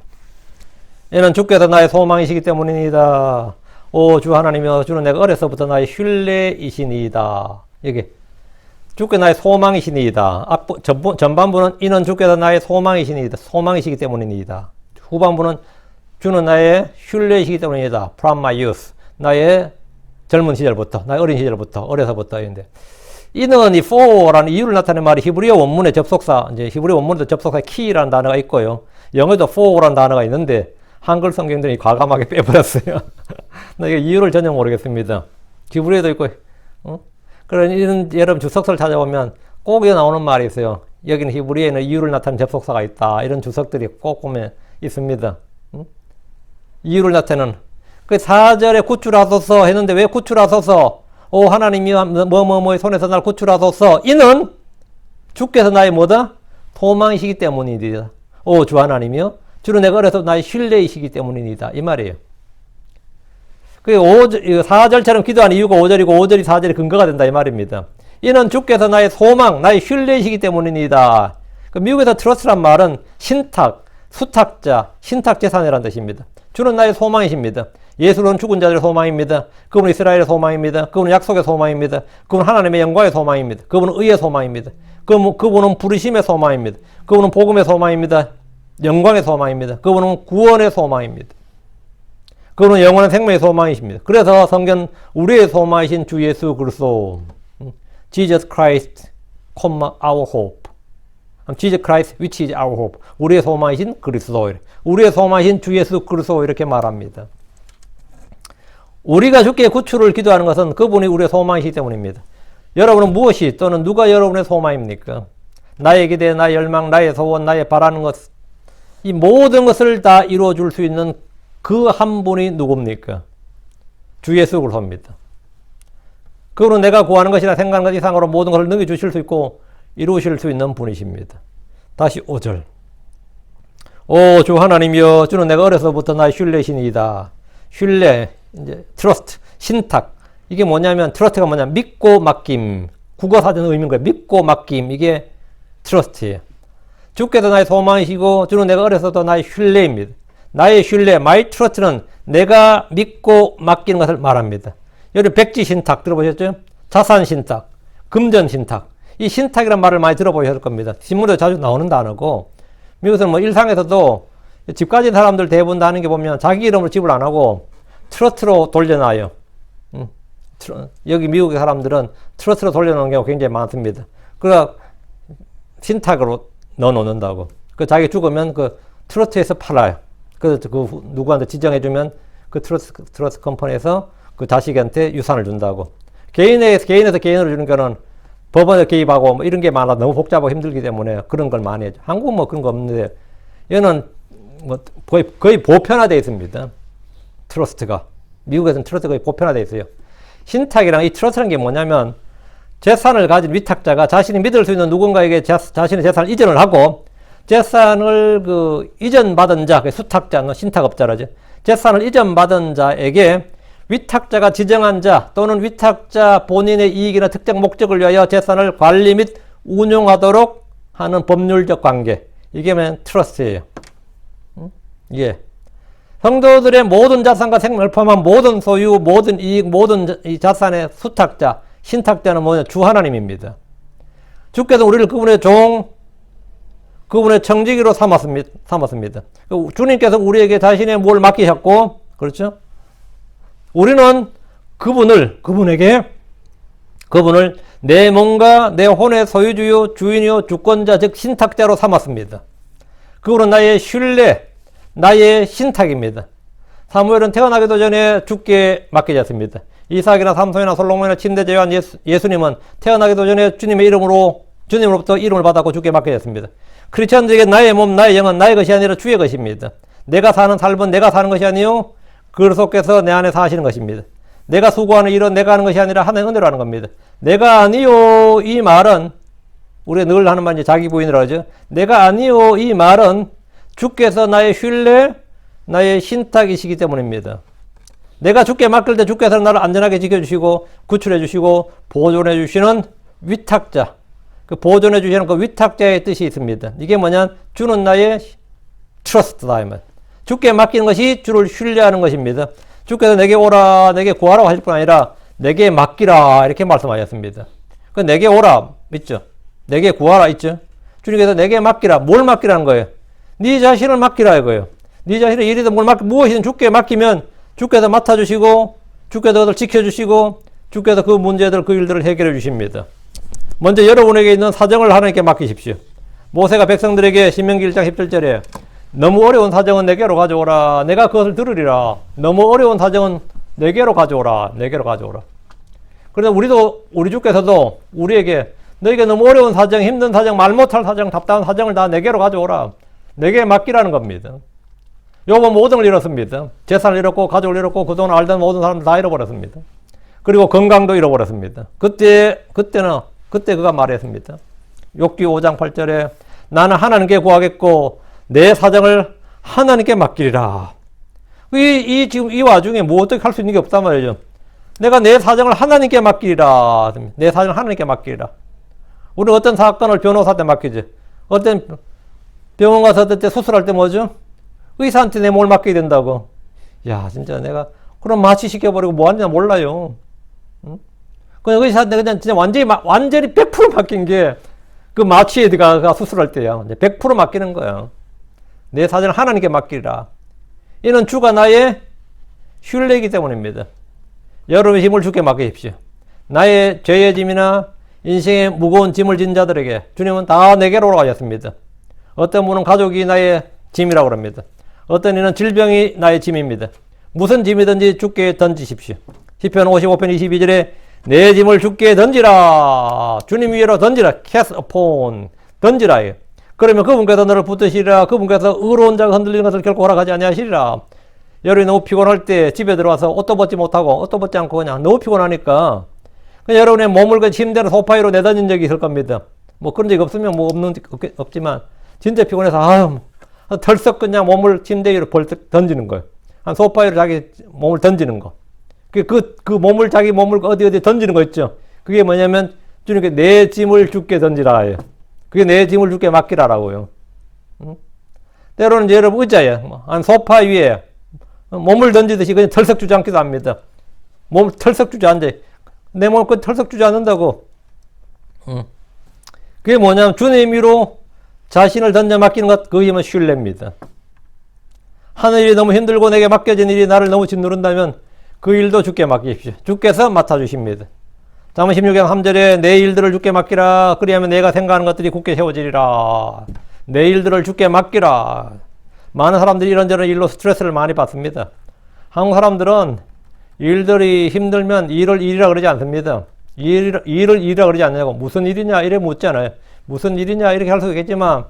이는 주께서 나의 소망이시기 때문이니이다. 오 주 하나님이여 주는 내가 어려서부터 나의 신뢰이시니이다. 여기 주께 나의 소망이시니이다. 전반부는 이는 주께서 나의 소망이시니이다. 소망이시기 때문이니이다. 후반부는 주는 나의 신뢰이시기 때문이다. From my youth. 나의 젊은 시절부터, 나의 어린 시절부터, 어려서부터. 인데 이는 이 for라는 이유를 나타내는 말이 히브리어 원문의 접속사, 이제 히브리어 원문에도 접속사 key라는 단어가 있고요. 영어에도 for라는 단어가 있는데 한글 성경들이 과감하게 빼버렸어요. 나 이거 이유를 전혀 모르겠습니다. 히브리어도 있고, 그런 이런 여러분 주석서를 찾아보면 꼭 여기 나오는 말이 있어요. 여기는 히브리어에는 이유를 나타내는 접속사가 있다. 이런 주석들이 꼭 보면 있습니다. 이유를 나타내는 그 4절에 구출하소서 했는데 왜 구출하소서? 오 하나님이 뭐뭐뭐의 손에서 날 구출하소서. 이는 주께서 나의 뭐다? 소망이시기 때문이다. 오 주 하나님이요 주는 내가 어려서 나의 신뢰이시기 때문이다. 이 말이에요. 그 4절처럼 기도한 이유가 5절이고 5절이 4절이 근거가 된다 이 말입니다. 이는 주께서 나의 소망, 나의 신뢰이시기 때문이다. 그 미국에서 트러스트란 말은 신탁, 수탁자, 신탁재산이라는 뜻입니다. 주는 나의 소망이십니다. 예수는 죽은 자들의 소망입니다. 그분은 이스라엘의 소망입니다. 그분은 약속의 소망입니다. 그분은 하나님의 영광의 소망입니다. 그분은 의의 소망입니다. 그분은 부르심의 소망입니다. 그분은 복음의 소망입니다. 영광의 소망입니다. 그분은 구원의 소망입니다. 그분은 영원한 생명의 소망이십니다. 그래서 성경 우리의 소망이신 주 예수 그리스도 Jesus Christ, our hope. Jesus Christ, which is our hope. 우리의 소망이신 그리스도. 우리의 소망이신 주 예수 그리스도 이렇게 말합니다. 우리가 주께 구출을 기도하는 것은 그분이 우리의 소망이시기 때문입니다. 여러분은 무엇이 또는 누가 여러분의 소망입니까? 나의 기대, 나의 열망, 나의 소원, 나의 바라는 것, 이 모든 것을 다 이루어 줄 수 있는 그 한 분이 누굽니까? 주 예수 그리스도입니다. 그분은 내가 구하는 것이나 생각하는 것 이상으로 모든 것을 넘겨주실 수 있고 이루실 수 있는 분이십니다. 다시 5절. 오 주 하나님이여 주는 내가 어려서부터 나의 신뢰이시니이다. 신뢰, 이제 트러스트, 신탁. 이게 뭐냐면 트러스트가 뭐냐 믿고 맡김. 국어사전 의미인 거예요. 믿고 맡김. 이게 트러스트예요. 주께서 나의 소망이시고 주는 내가 어려서부터 나의 신뢰입니다. 나의 신뢰, 마이 트러스트는 내가 믿고 맡기는 것을 말합니다. 여기 백지 신탁 들어보셨죠? 자산 신탁, 금전 신탁. 이 신탁이라는 말을 많이 들어보셨을 겁니다. 신문에도 자주 나오는 단어고 미국에서는 뭐 일상에서도 집 가진 사람들 대부분 다 하는 게 보면 자기 이름으로 집을 안 하고 트러스트로 돌려놔요. 여기 미국의 사람들은 트러스트로 돌려놓는 경우가 굉장히 많습니다. 그래서 신탁으로 넣어놓는다고. 그 자기 죽으면 그 트러스트에서 팔아요. 그래서 그 누구한테 지정해주면 그 트러스트 컴퍼니에서 그 자식한테 유산을 준다고. 개인에서 개인으로 주는 거는 법원에 개입하고 뭐 이런 게 많아 너무 복잡하고 힘들기 때문에 그런 걸 많이 해죠. 한국은 뭐 그런 거 없는데 얘는 뭐 거의 보편화되어 있습니다. 트러스트가. 미국에서는 트러스트가 거의 보편화되어 있어요. 신탁이랑 이 트러스트라는 게 뭐냐면 재산을 가진 위탁자가 자신이 믿을 수 있는 누군가에게 자신의 재산을 이전을 하고 재산을 이전받은 자, 수탁자는 신탁업자라죠. 재산을 이전받은 자에게 위탁자가 지정한 자 또는 위탁자 본인의 이익이나 특정 목적을 위하여 재산을 관리 및 운용하도록 하는 법률적 관계. 이게 트러스트예요. 예. 성도들의 모든 자산과 생명을 포함한 모든 소유, 모든 이익, 모든 이 자산의 수탁자, 신탁자는 뭐냐? 주 하나님입니다. 주께서 우리를 그분의 종, 그분의 청지기로 삼았습니다. 주님께서 우리에게 자신의 뭘 맡기셨고, 그렇죠? 우리는 그분을 내 몸과 내 혼의 소유주요, 주인이요, 주권자, 즉 신탁자로 삼았습니다. 그분은 나의 신뢰, 나의 신탁입니다. 사무엘은 태어나기도 전에 주께 맡겨졌습니다. 이삭이나 삼손이나 솔로몬이나 침대 제외한 예수님은 태어나기도 전에 주님으로부터 이름을 받았고 주께 맡겨졌습니다. 크리스천들에게 나의 몸, 나의 영은 나의 것이 아니라 주의 것입니다. 내가 사는 삶은 내가 사는 것이 아니요 그리스도께서 내 안에 사시는 것입니다. 내가 수고하는 일은 내가 하는 것이 아니라 하나님의 은혜로 하는 겁니다. 내가 아니요 이 말은 우리가 늘 하는 말이 자기 부인이라고 하죠. 내가 아니요 이 말은 주께서 나의 신뢰, 나의 신탁이시기 때문입니다. 내가 주께 맡길 때 주께서 나를 안전하게 지켜주시고 구출해 주시고 보존해 주시는 위탁자, 그 보존해 주시는 그 위탁자의 뜻이 있습니다. 이게 뭐냐? 주는 나의 트러스트다. 주께 맡기는 것이 주를 신뢰하는 것입니다. 주께서 내게 오라, 내게 구하라고 하실 뿐 아니라 내게 맡기라 이렇게 말씀하셨습니다. 그 내게 오라 있죠? 내게 구하라 있죠? 주님께서 내게 맡기라. 뭘 맡기라는 거예요? 네 자신을 맡기라 이거예요. 네 자신의 일이든 무엇이든 주께 맡기면 주께서 맡아주시고 주께서 그것을 지켜주시고 주께서 그 문제들 그 일들을 해결해 주십니다. 먼저 여러분에게 있는 사정을 하나님께 맡기십시오. 모세가 백성들에게 신명기 1장 17절에 너무 어려운 사정은 내게로 가져오라. 내가 그것을 들으리라. 너무 어려운 사정은 내게로 가져오라. 내게로 가져오라. 그래서 우리 주께서도 우리에게 너에게 너무 어려운 사정, 힘든 사정, 말 못할 사정, 답답한 사정을 다 내게로 가져오라. 내게 맡기라는 겁니다. 요번 모든 걸 잃었습니다. 재산을 잃었고 가족을 잃었고 그동안 알던 모든 사람들 다 잃어버렸습니다. 그리고 건강도 잃어버렸습니다. 그때 그가 말했습니다. 욥기 5장 8절에 나는 하나님께 구하겠고 내 사정을 하나님께 맡기리라. 지금 이 와중에 뭐 어떻게 할 수 있는 게 없단 말이죠. 내가 내 사정을 하나님께 맡기리라. 내 사정을 하나님께 맡기리라. 우리는 어떤 사건을 변호사한테 맡기죠. 어떤 병원 가서 어떨 때 수술할 때 뭐죠? 의사한테 내 몸을 맡기게 된다고. 야, 진짜 내가 그럼 마취시켜버리고 뭐 하느냐 몰라요. 응? 그냥 의사한테 그냥 진짜 완전히 100% 맡긴 게 그 마취에 들어가 수술할 때야. 100% 맡기는 거야. 내 사정을 하나님께 맡기라. 이는 주가 나의 신뢰이기 때문입니다. 여러분의 힘을 주께 맡기십시오. 나의 죄의 짐이나 인생의 무거운 짐을 진 자들에게 주님은 다 내게로 오라고 하셨습니다. 어떤 분은 가족이 나의 짐이라고 합니다. 어떤 이는 질병이 나의 짐입니다. 무슨 짐이든지 주께 던지십시오. 시편 55편 22절에 내 짐을 주께 던지라. 주님 위로 던지라. cast upon. 던지라. 그러면 그분께서 너를 붙드시리라. 그분께서 의로운 자가 흔들리는 것을 결코 허락하지 아니하시리라. 여름이 너무 피곤할 때 집에 들어와서 옷도 벗지 못하고 옷도 벗지 않고 그냥 너무 피곤하니까 그냥 여러분의 몸을 그 침대나 소파 위로 내던진 적이 있을 겁니다. 뭐 그런 적이 없으면 뭐 없지만 진짜 피곤해서 털썩 그냥 몸을 침대 위로 벌떡 던지는 거예요. 한 소파 위로 자기 몸을 던지는 거. 자기 몸을 어디 던지는 거 있죠. 그게 뭐냐면 주님께 내 짐을 주께 던지라. 그게 내 짐을 주께 맡기라라고요. 때로는 이제 여러분 의자에 한 소파 위에 몸을 던지듯이 그냥 털썩 주저앉기도 합니다. 몸을 털썩 주저앉아. 내 몸을 털썩 주저앉는다고. 그게 뭐냐면 주님 위로 자신을 던져 맡기는 것, 그게 뭐 신뢰입니다. 하는 일이 너무 힘들고 내게 맡겨진 일이 나를 너무 짓누른다면 그 일도 주께 맡기십시오. 주께서 맡아주십니다. 잠언 16장 3절에 내 일들을 주께 맡기라. 그리하면 내가 생각하는 것들이 굳게 세워지리라. 내 일들을 주께 맡기라. 많은 사람들이 이런저런 일로 스트레스를 많이 받습니다. 한국 사람들은 일들이 힘들면 일이라 그러지 않습니다. 일을 일이라 그러지 않냐고. 무슨 일이냐 이래 묻잖아요. 무슨 일이냐 이렇게 할 수 있겠지만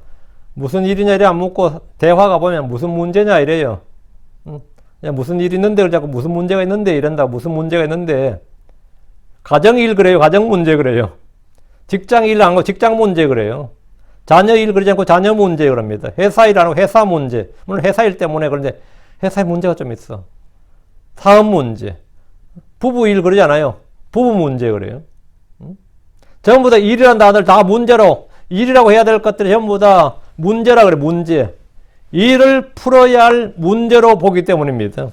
무슨 일이냐 이래 안 묻고 대화가 보면 무슨 문제냐 이래요. 그냥 무슨 일이 있는데 자꾸 무슨 문제가 있는데 이런다. 무슨 문제가 있는데 가정일 그래요. 가정 문제 그래요. 직장 일 안 하고 직장 문제 그래요. 자녀 일 그러지 않고 자녀 문제 그럽니다. 회사 일 안 하고 회사 문제. 물론 회사 일 때문에 그런데 회사에 문제가 좀 있어. 사업 문제. 부부 일 그러지 않아요. 부부 문제 그래요. 전부 다 일이라는 단어를 다 문제로, 일이라고 해야 될 것들이 전부 다 문제라 그래. 문제. 일을 풀어야 할 문제로 보기 때문입니다.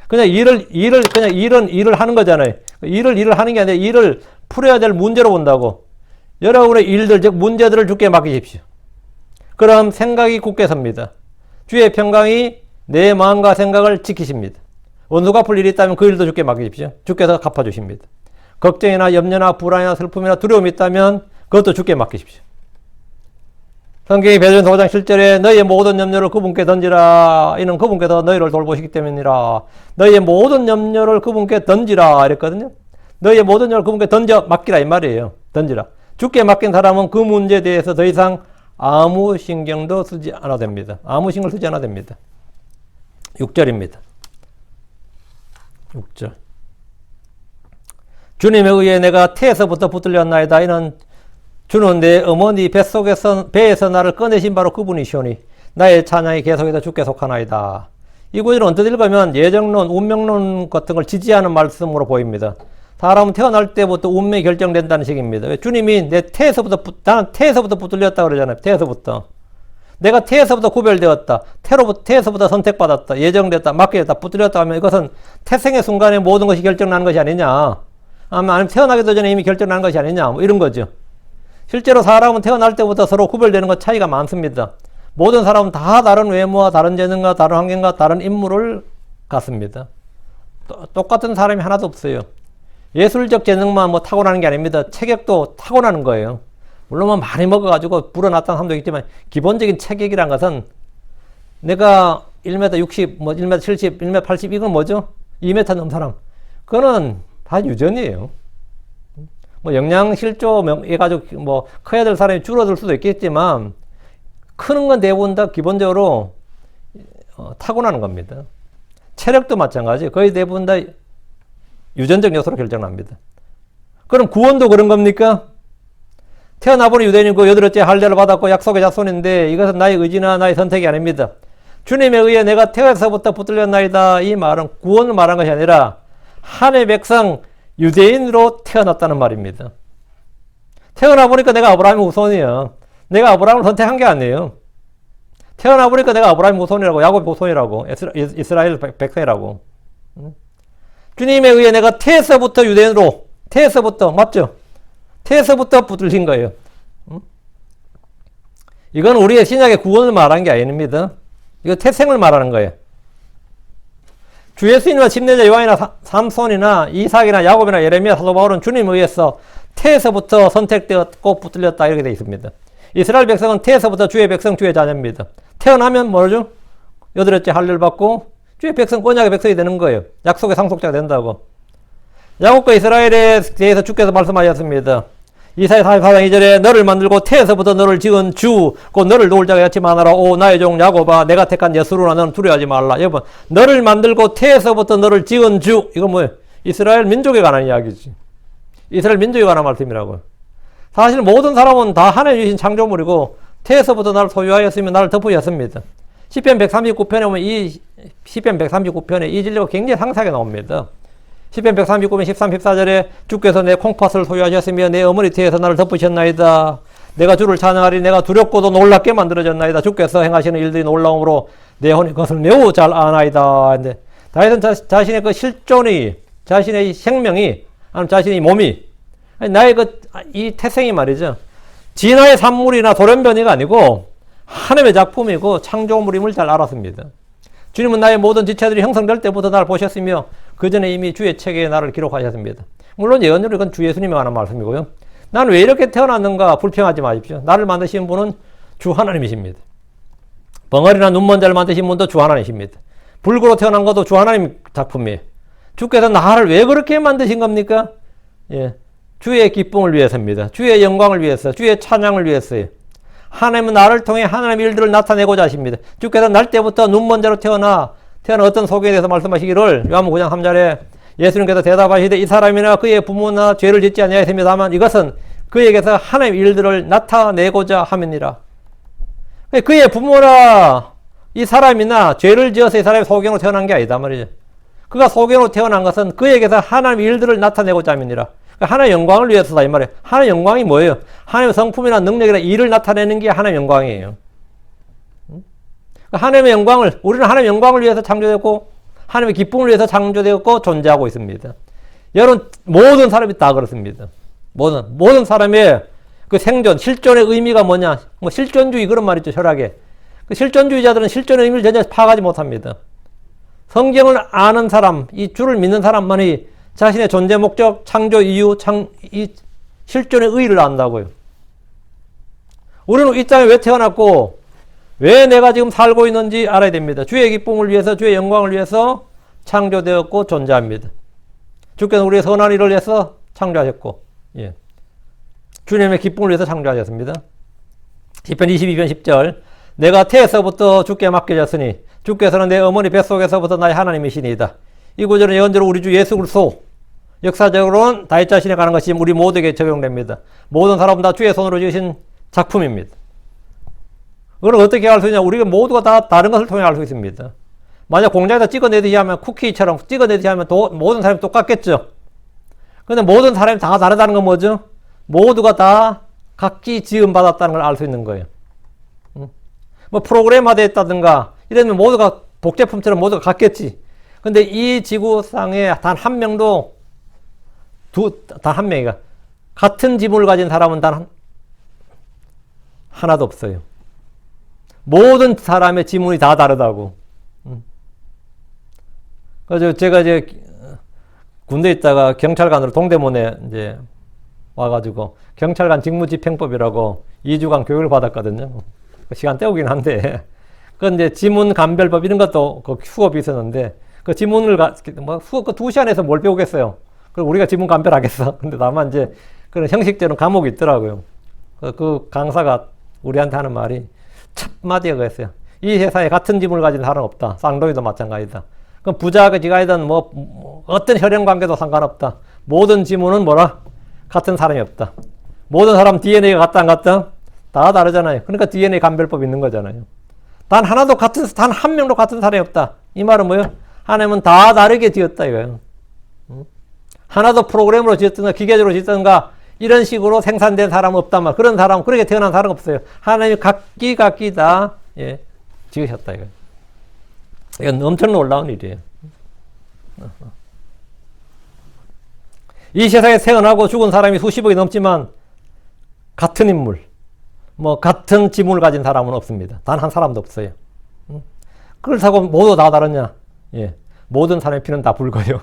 그냥 일을 하는 거잖아요. 일을 하는 게 아니라 일을 풀어야 될 문제로 본다고. 여러분의 일들, 즉 문제들을 주께 맡기십시오. 그럼 생각이 굳게 섭니다. 주의 평강이 내 마음과 생각을 지키십니다. 원수가 풀 일이 있다면 그 일도 주께 맡기십시오. 주께서 갚아주십니다. 걱정이나 염려나 불안이나 슬픔이나 두려움이 있다면 그것도 주께 맡기십시오. 성경이 베드로전서 5장 7절에 너희의 모든 염려를 그분께 던지라. 이는 그분께서 너희를 돌보시기 때문이라. 너희의 모든 염려를 그분께 던지라 이랬거든요. 너희의 모든 염려를 그분께 던져 맡기라 이 말이에요. 던지라. 주께 맡긴 사람은 그 문제에 대해서 더 이상 아무 신경도 쓰지 않아도 됩니다. 아무 신경을 쓰지 않아도 됩니다. 6절입니다. 6절. 주님에 의해 내가 태에서부터 붙들렸나이다. 이는 주는 내 어머니 배에서 나를 꺼내신 바로 그분이시오니 나의 찬양이 계속해서 주께 속하나이다. 이 구절을 언뜻 읽으면 예정론, 운명론 같은 걸 지지하는 말씀으로 보입니다. 사람은 태어날 때부터 운명이 결정된다는 식입니다. 주님이 나는 태에서부터 붙들렸다 그러잖아요. 태에서부터. 내가 태에서부터 구별되었다. 태에서부터 선택받았다. 예정됐다. 맡겨졌다. 붙들렸다 하면 이것은 태생의 순간에 모든 것이 결정나는 것이 아니냐. 아니면 태어나기도 전에 이미 결정나는 것이 아니냐. 뭐 이런 거죠. 실제로 사람은 태어날 때부터 서로 구별되는 것 차이가 많습니다. 모든 사람은 다 다른 외모와 다른 재능과 다른 환경과 다른 인물을 갖습니다. 똑같은 사람이 하나도 없어요. 예술적 재능만 뭐 타고나는 게 아닙니다. 체격도 타고나는 거예요. 물론 많이 먹어가지고 불어났다는 사람도 있지만 기본적인 체격이란 것은 내가 1m 60, 뭐 1m 70, 1m 80 이건 뭐죠? 2m 넘는 사람. 그거는 다 유전이에요. 뭐 영양실조 해가지고 뭐 커야 될 사람이 줄어들 수도 있겠지만 크는 건 대부분 다 기본적으로 타고나는 겁니다. 체력도 마찬가지. 거의 대부분 다 유전적 요소로 결정납니다. 그럼 구원도 그런 겁니까? 태어나보니 유대인이고 여덟째 할례를 받았고 약속의 자손인데 이것은 나의 의지나 나의 선택이 아닙니다. 주님에 의해 내가 태어나서부터 붙들렸나이다. 이 말은 구원을 말한 것이 아니라 하나님의 백성 유대인으로 태어났다는 말입니다. 태어나보니까 내가 아브라함의 후손이야. 내가 아브라함을 선택한 게 아니에요. 태어나보니까 내가 아브라함의 후손이라고, 야곱의 후손이라고, 이스라엘 백성이라고. 주님에 의해 내가 태에서부터 유대인으로, 태에서부터, 맞죠? 태에서부터 붙들린 거예요. 이건 우리의 신약의 구원을 말하는 게 아닙니다. 이거 태생을 말하는 거예요. 주 예수님과 침례자 요한이나 삼손이나 이삭이나 야곱이나 예레미야 사도 바울은 주님에 의해서 태에서부터 선택되었고 붙들렸다 이렇게 되어 있습니다. 이스라엘 백성은 태에서부터 주의 백성, 주의 자녀입니다. 태어나면 뭐죠? 여덟째 할례를 받고 주의 백성, 언약의 백성이 되는 거예요. 약속의 상속자가 된다고. 야곱과 이스라엘에 대해서 주께서 말씀하셨습니다. 이사야 44장 2절에 너를 만들고 태에서부터 너를 지은 주, 곧 너를 놓을 자가 여치 많아라. 오 나의 종 야곱아, 내가 택한 예수로나 너는 두려워하지 말라. 여러분, 너를 만들고 태에서부터 너를 지은 주, 이건 뭐예요? 이스라엘 민족에 관한 이야기지. 이스라엘 민족에 관한 말씀이라고요. 사실 모든 사람은 다 하나님 주신 창조물이고 태에서부터 나를 소유하였으며 나를 덮으셨습니다. 시편 139편에 보면 이 시편 139편에 이 진리가 굉장히 상세하게 나옵니다. 시편 139편 13, 14절에 주께서 내 콩팥을 소유하셨으며 내 어머니 태에서 나를 덮으셨나이다. 내가 주를 찬양하리. 내가 두렵고도 놀랍게 만들어졌나이다. 주께서 행하시는 일들이 놀라움으로 내 혼이 그것을 매우 잘 아나이다. 근데 다윗은 자신의 그 실존이, 자신의 생명이, 아니면 자신의 몸이, 나의 이 태생이 말이죠. 진화의 산물이나 돌연변이가 아니고 하나님의 작품이고 창조물임을 잘 알았습니다. 주님은 나의 모든 지체들이 형성될 때부터 나를 보셨으며 그 전에 이미 주의 책에 나를 기록하셨습니다. 물론 예언적으로 이건 주 예수님에 관한 말씀이고요. 나는 왜 이렇게 태어났는가 불평하지 마십시오. 나를 만드신 분은 주 하나님이십니다. 벙어리나 눈먼 자를 만드신 분도 주 하나님이십니다. 불구로 태어난 것도 주 하나님 작품이에요. 주께서 나를 왜 그렇게 만드신 겁니까? 예, 주의 기쁨을 위해서입니다. 주의 영광을 위해서, 주의 찬양을 위해서요. 하나님은 나를 통해 하나님의 일들을 나타내고자 하십니다. 주께서 날 때부터 눈먼 자로 태어난 어떤 소경에 대해서 말씀하시기를 요한복음 9장 3절에 예수님께서 대답하시되 이 사람이나 그의 부모나 죄를 짓지 아니하였습니다만 이것은 그에게서 하나님의 일들을 나타내고자 함이니라. 그의 부모나 이 사람이나 죄를 지어서 이 사람이 소경으로 태어난 게 아니다 말이죠. 그가 소경으로 태어난 것은 그에게서 하나님의 일들을 나타내고자 함이니라. 하나님의 영광을 위해서다 이 말이에요. 하나님의 영광이 뭐예요? 하나님의 성품이나 능력이나 일을 나타내는 게 하나님의 영광이에요. 하나님의 영광을, 우리는 하나님의 영광을 위해서 창조되었고 하나님의 기쁨을 위해서 창조되었고 존재하고 있습니다. 여러분 모든 사람이 다 그렇습니다. 모든 사람의 그 생존, 실존의 의미가 뭐냐? 뭐 실존주의 그런 말 있죠, 철학에. 그 실존주의자들은 실존의 의미를 전혀 파악하지 못합니다. 성경을 아는 사람, 이 주를 믿는 사람만이 자신의 존재 목적, 창조 이유, 이 실존의 의의를 안다고요. 우리는 이 땅에 왜 태어났고 왜 내가 지금 살고 있는지 알아야 됩니다. 주의 기쁨을 위해서, 주의 영광을 위해서 창조되었고 존재합니다. 주께서 우리의 선한 일을 위해서 창조하셨고, 예. 주님의 기쁨을 위해서 창조하셨습니다. 시편 22편 10절 내가 태에서부터 주께 맡겨졌으니 주께서는 내 어머니 뱃속에서부터 나의 하나님이시니이다. 이 구절은 예언대로 우리 주 예수 그리스도, 역사적으로는 다윗 자신에 관한 것이 우리 모두에게 적용됩니다. 모든 사람은 다 주의 손으로 지으신 작품입니다. 그걸 어떻게 알 수 있냐? 우리가 모두가 다 다른 것을 통해 알 수 있습니다. 만약 공장에서 찍어내듯이 하면, 쿠키처럼 찍어내듯이 하면 모든 사람이 똑같겠죠? 근데 모든 사람이 다 다르다는 건 뭐죠? 모두가 다 각기 지음받았다는 걸 알 수 있는 거예요. 뭐 프로그램화되어 있다든가 이러면 모두가 복제품처럼 모두가 같겠지. 근데 이 지구상에 단 한 명도 단 한 명이가 같은 지문을 가진 사람은 하나도 없어요. 모든 사람의 지문이 다 다르다고. 그래서 제가 이제 군대에 있다가 경찰관으로 동대문에 이제 와가지고 경찰관 직무집행법이라고 2주간 교육을 받았거든요. 시간 때우긴 한데. 그 이제 지문 감별법 이런 것도 그 수업이 있었는데 그 지문을 수업 그 2시간에서 뭘 배우겠어요. 그리고 우리가 지문 감별하겠어. 근데 다만 이제 그런 형식적인 과목이 있더라고요. 그 강사가 우리한테 하는 말이 첫 마디가 그랬어요. 이 세상에 같은 지문을 가진 사람은 없다. 쌍둥이도 마찬가지다. 그럼 부자가 지가이든 뭐 어떤 혈연 관계도 상관없다. 모든 지문은 뭐라? 같은 사람이 없다. 모든 사람 DNA가 같다 안 같다? 다 다르잖아요. 그러니까 DNA 감별법이 있는 거잖아요. 단 한 명도 같은 사람이 없다. 이 말은 뭐예요? 하나님은 다 다르게 지었다 이거예요. 하나도 프로그램으로 지었든가 기계적으로 지었든가 이런 식으로 생산된 사람은 없단 말. 그런 사람, 그렇게 태어난 사람 없어요. 하나님이 각기 다 지으셨다 이거예요. 이건 엄청 놀라운 일이에요. 이 세상에 태어나고 죽은 사람이 수십억이 넘지만 같은 인물, 같은 지문을 가진 사람은 없습니다. 단 한 사람도 없어요. 그렇다고 모두 다 다르냐? 예. 모든 사람의 피는 다 붉어요.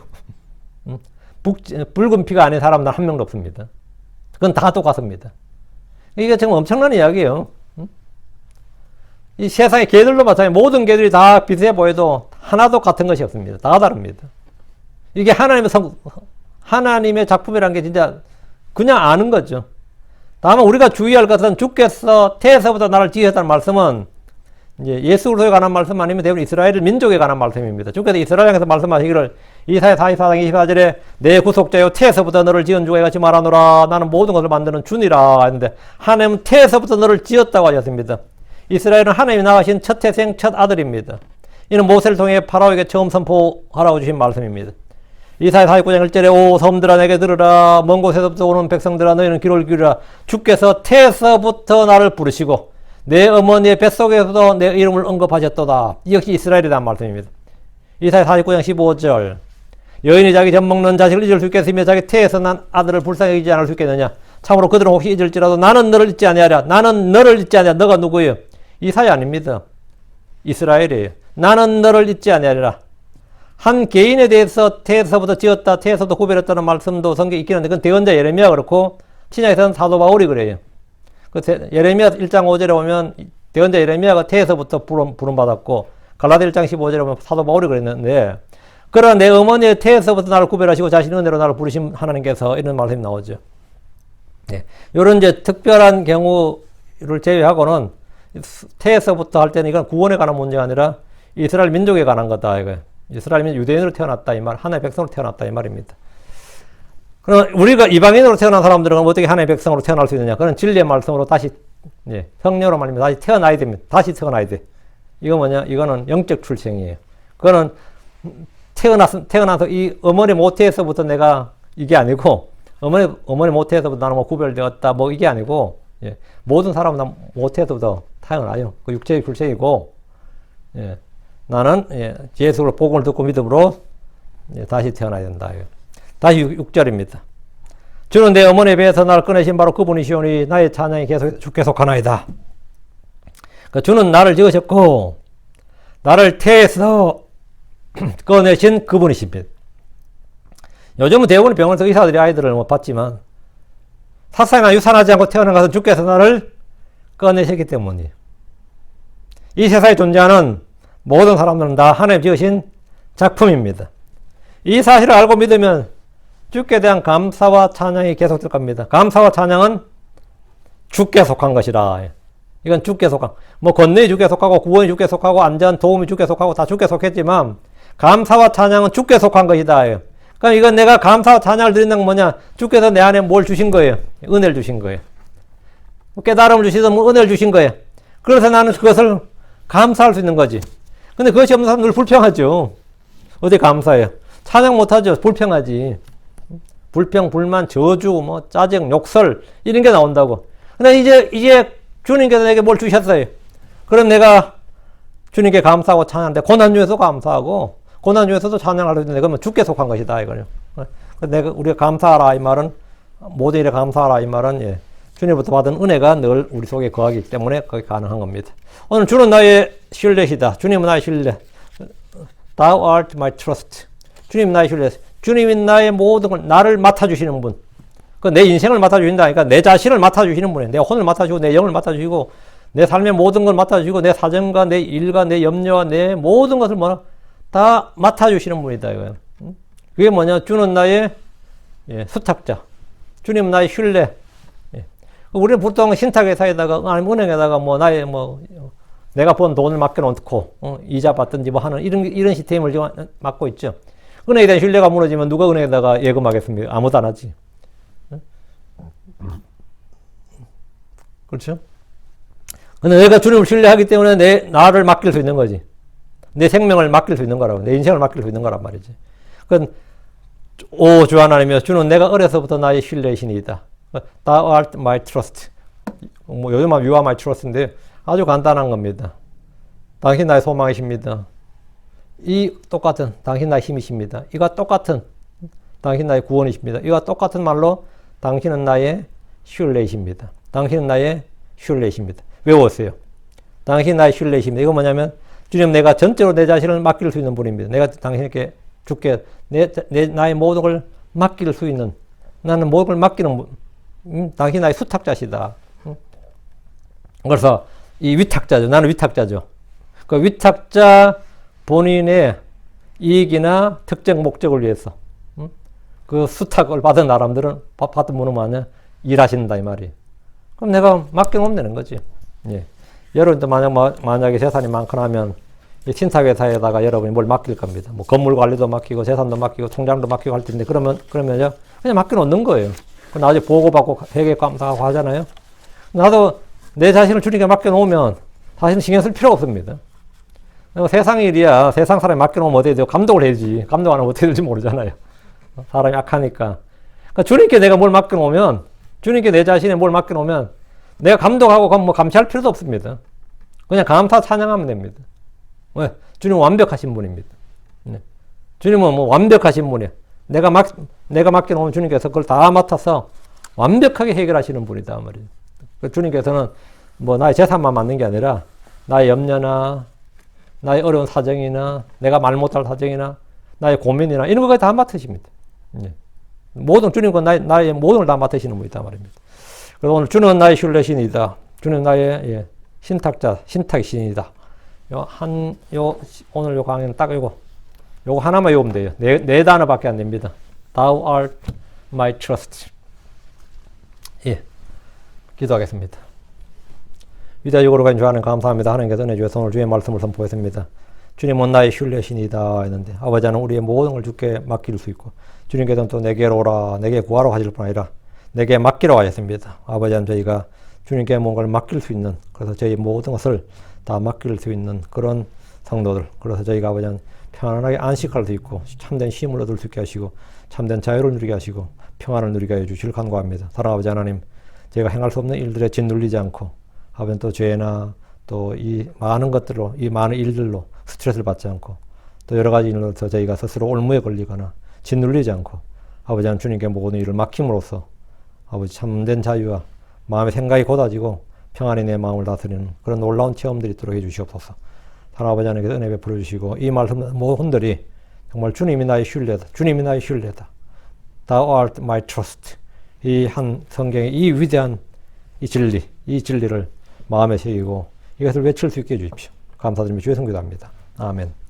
붉은 피가 아닌 사람은 한 명도 없습니다. 그건 다 똑같습니다. 이게 정말 엄청난 이야기예요. 이 세상의 개들도 마찬가지예요. 모든 개들이 다 비슷해 보여도 하나도 같은 것이 없습니다. 다 다릅니다. 이게 하나님의 작품이라는 게 진짜 그냥 아는 거죠. 다만 우리가 주의할 것은 주께서 태에서부터 나를 지으셨다는 말씀은 이제 예수 그리스도에 관한 말씀 아니면 대부분 이스라엘 민족에 관한 말씀입니다. 주께서 이스라엘에서 말씀하시기를 이사야 44장 24절에 내 구속자여 태에서부터 너를 지은 주가 이같이 말하노라 나는 모든 것을 만드는 주니라 했는데 하나님은 태에서부터 너를 지었다고 하셨습니다. 이스라엘은 하나님이 낳으신 첫 태생 첫 아들입니다. 이는 모세를 통해 파라오에게 처음 선포하라고 주신 말씀입니다. 이사야 49장 1절에 오 섬들아 내게 들으라 먼 곳에서부터 오는 백성들아 너희는 귀를 기울이라 주께서 태에서부터 나를 부르시고 내 어머니의 뱃속에서도 내 이름을 언급하셨도다. 이 역시 이스라엘에 대한 말씀입니다. 이사야 49장 15절 여인이 자기 젖먹는 자식을 잊을 수 있겠으며 자기 태에서 난 아들을 불쌍히 여기지 않을 수 있겠느냐. 참으로 그들은 혹시 잊을지라도 나는 너를 잊지 아니하랴. 나는 너를 잊지 아니하랴. 너가 누구예요? 이사야 아닙니다. 이스라엘이에요. 나는 너를 잊지 아니하리라. 한 개인에 대해서 태에서부터 지었다, 태에서부터 구별했다는 말씀도 성경에 있긴 한데 그건 대언자 예레미야 그렇고 신약에서는 사도 바울이 그래요. 예레미야 1장 5절에 보면 대언자 예레미야가 태에서부터 부름받았고 갈라디아 1장 15절에 보면 사도 바울이 그랬는데 그러나 내 어머니의 태에서부터 나를 구별하시고 자신의 은혜로 나를 부르신 하나님께서 이런 말씀이 나오죠. 네. 이런 이제 특별한 경우를 제외하고는 태에서부터 할 때는 이건 구원에 관한 문제가 아니라 이스라엘 민족에 관한 거다. 이거 이스라엘 민족 유대인으로 태어났다 이 말, 하나님의 백성으로 태어났다 이 말입니다. 그럼 우리가 이방인으로 태어난 사람들은 어떻게 하나님의 백성으로 태어날 수 있느냐? 그건 진리의 말씀으로 다시 성령으로 말하면 다시 태어나야 됩니다. 다시 태어나야 돼. 이거 뭐냐? 이거는 영적 출생이에요. 그거는 태어나서 이 어머니 모태에서부터 내가 이게 아니고 어머니 모태에서부터 나는 뭐 구별되었다 뭐 이게 아니고 모든 사람은 다 모태에서부터 태어나요. 그 육체의 출생이고 나는 예수를 복음을 듣고 믿음으로 다시 태어나야 된다. 다시 6절입니다. 주는 내 어머니 배에서 나를 꺼내신 바로 그분이시오니 나의 찬양이 계속 주께 속하나이다. 그러니까 주는 나를 지으셨고 나를 태에서 꺼내신 그분이십니다. 요즘은 대부분 병원에서 의사들이 아이들을 못 봤지만 사상이나 유산하지 않고 태어난 것은 주께서 나를 꺼내셨기 때문이에요. 이 세상에 존재하는 모든 사람들은 다 하나님 지으신 작품입니다. 이 사실을 알고 믿으면 주께 대한 감사와 찬양이 계속될 겁니다. 감사와 찬양은 주께 속한 것이라. 이건 주께 속한, 뭐 권능이 주께 속하고 구원이 주께 속하고 안전, 도움이 주께 속하고 다 주께 속했지만 감사와 찬양은 주께 속한 것이다. 그럼 이건 내가 감사와 찬양을 드린다는 건 뭐냐? 주께서 내 안에 뭘 주신 거예요? 은혜를 주신 거예요. 깨달음을 주시든 은혜를 주신 거예요. 그래서 나는 그것을 감사할 수 있는 거지. 근데 그것이 없는 사람은 늘 불평하죠. 어디 감사해요? 찬양 못하죠. 불평하지. 불평, 불만, 저주, 뭐 짜증, 욕설 이런 게 나온다고. 근데 이제 주님께서 내게 뭘 주셨어요. 그럼 내가 주님께 감사하고 찬양하는데 고난 중에서 감사하고 고난 중에서도 찬양할 수 있는데 그러면 주께 속한 것이다 이거요. 우리가 감사하라 이 말은 모든 일에 감사하라 이 말은 주님부터 받은 은혜가 늘 우리 속에 거하기 때문에 그게 가능한 겁니다. 오늘 주는 나의 신뢰시다. 주님은 나의 신뢰. Thou art my trust. 주님 나의 신뢰. 주님이 나의 모든 걸 나를 맡아주시는 분. 내 인생을 맡아주신다. 그러니까 내 자신을 맡아주시는 분이에요. 내 혼을 맡아주고 내 영을 맡아주시고 내 삶의 모든 걸 맡아주시고 내 사정과 내 일과 내 염려와 내 모든 것을 다 맡아주시는 분이다. 이거예요. 그게 뭐냐? 주는 나의 수탁자. 주님은 나의 신뢰. 우리는 보통 신탁회사에다가 아니면 은행에다가 내가 번 돈을 맡겨놓고 이자 받든지 뭐 하는 이런 시스템을 지금 맡고 있죠. 은행에 대한 신뢰가 무너지면 누가 은행에다가 예금하겠습니까? 아무도 안 하지. 그렇죠? 근데 내가 주님을 신뢰하기 때문에 나를 맡길 수 있는 거지. 내 생명을 맡길 수 있는 거라고. 내 인생을 맡길 수 있는 거란 말이지. 오, 주 하나님이여, 주는 내가 어려서부터 나의 신뢰의 신이다. Thou art my trust. 요즘은 You are my trust인데 아주 간단한 겁니다. 당신 나의 소망이십니다. 이 똑같은 당신 나의 힘이십니다. 이와 똑같은 당신 나의 구원이십니다. 이와 똑같은 말로 당신은 나의 신뢰이십니다. 당신은 나의 신뢰이십니다. 외웠어요. 당신 나의 신뢰이십니다. 이거 뭐냐면 주님 내가 전적으로 내 자신을 맡길 수 있는 분입니다. 내가 당신에게 주께 나의 모든 걸 맡길 수 있는 나는 모든 걸 맡기는 분. 당신 나의 수탁자시다. 그래서 이 위탁자죠. 나는 위탁자죠. 그 위탁자 본인의 이익이나 특정 목적을 위해서 그 수탁을 받은 사람들은 받은 분은 뭐냐? 일하신다 이 말이에요. 그럼 내가 맡겨놓으면 되는 거지. 여러분도 만약에 재산이 많거나 하면 신탁회사에다가 여러분이 뭘 맡길 겁니다. 뭐 건물 관리도 맡기고 재산도 맡기고 통장도 맡기고 할 텐데 그러면요 그냥 맡겨놓는 거예요. 나중에 보고받고 회계 감사하고 하잖아요. 나도 내 자신을 주님께 맡겨놓으면 사실은 신경 쓸 필요가 없습니다. 세상 일이야. 세상 사람이 맡겨놓으면 어떻게 돼요? 감독을 해야지. 감독 안 하면 어떻게 될지 모르잖아요. 사람이 약하니까. 그러니까 주님께 내가 뭘 맡겨놓으면, 주님께 내 자신에 뭘 맡겨놓으면, 내가 감독하고 감시할 필요도 없습니다. 그냥 감사 찬양하면 됩니다. 왜? 주님은 완벽하신 분입니다. 주님은 완벽하신 분이야. 내가 맡겨놓으면 주님께서 그걸 다 맡아서 완벽하게 해결하시는 분이다. 말이에요. 주님께서는 나의 재산만 맡는 게 아니라, 나의 염려나, 나의 어려운 사정이나, 내가 말 못할 사정이나, 나의 고민이나, 이런 것까지 다 맡으십니다. 모든, 주님과 나의 모든 걸 다 맡으시는 분이다. 말입니다. 그래서 오늘 주는 나의 신뢰신이다. 주는 나의 신탁자, 신탁의 신이다. 오늘 요 강의는 딱 이거 요거 하나만 외우면 돼요. 네 단어밖에 안 됩니다. Thou art my trust. 예, 기도하겠습니다. 위대하고 가진 주 하나님 감사합니다. 하나님께서 은혜 주셔서 오늘 주의 말씀을 선포했습니다. 주님은 나의 신뢰신이다 했는데 아버지 하나님 우리의 모든 걸 주께 맡길 수 있고 주님께서는 또 내게로 오라 내게 구하러 하실 뿐 아니라 내게 맡기러 하셨습니다. 아버지 하나님 저희가 주님께 뭔가를 맡길 수 있는 그래서 저희 모든 것을 다 맡길 수 있는 그런 성도들 그래서 저희가 아버지 하나님 편안하게 안식할 수 있고 참된 쉼을 얻을 수 있게 하시고 참된 자유를 누리게 하시고 평안을 누리게 해주실 간구합니다. 사랑하는 아버지 하나님 저희가 행할 수 없는 일들에 짓눌리지 않고 아버지 또 죄나 또 이 많은 것들로 이 많은 일들로 스트레스를 받지 않고 또 여러 가지 일로서 저희가 스스로 올무에 걸리거나 짓눌리지 않고 아버지 하나님 주님께 모든 일을 맡김으로써 아버지 참된 자유와 마음의 생각이 곧아지고 평안히 내 마음을 다스리는 그런 놀라운 체험들이 있도록 해주시옵소서. 하나님 아버지 하나님께서 은혜 베풀어 주시고 이 말씀 모든 분들이 정말 주님이 나의 신뢰다. 주님이 나의 신뢰다. Thou art my trust. 이 한 성경의 이 위대한 이 진리를 마음에 새기고 이것을 외칠 수 있게 해주십시오. 감사드리며 주의 성기도합니다. 아멘.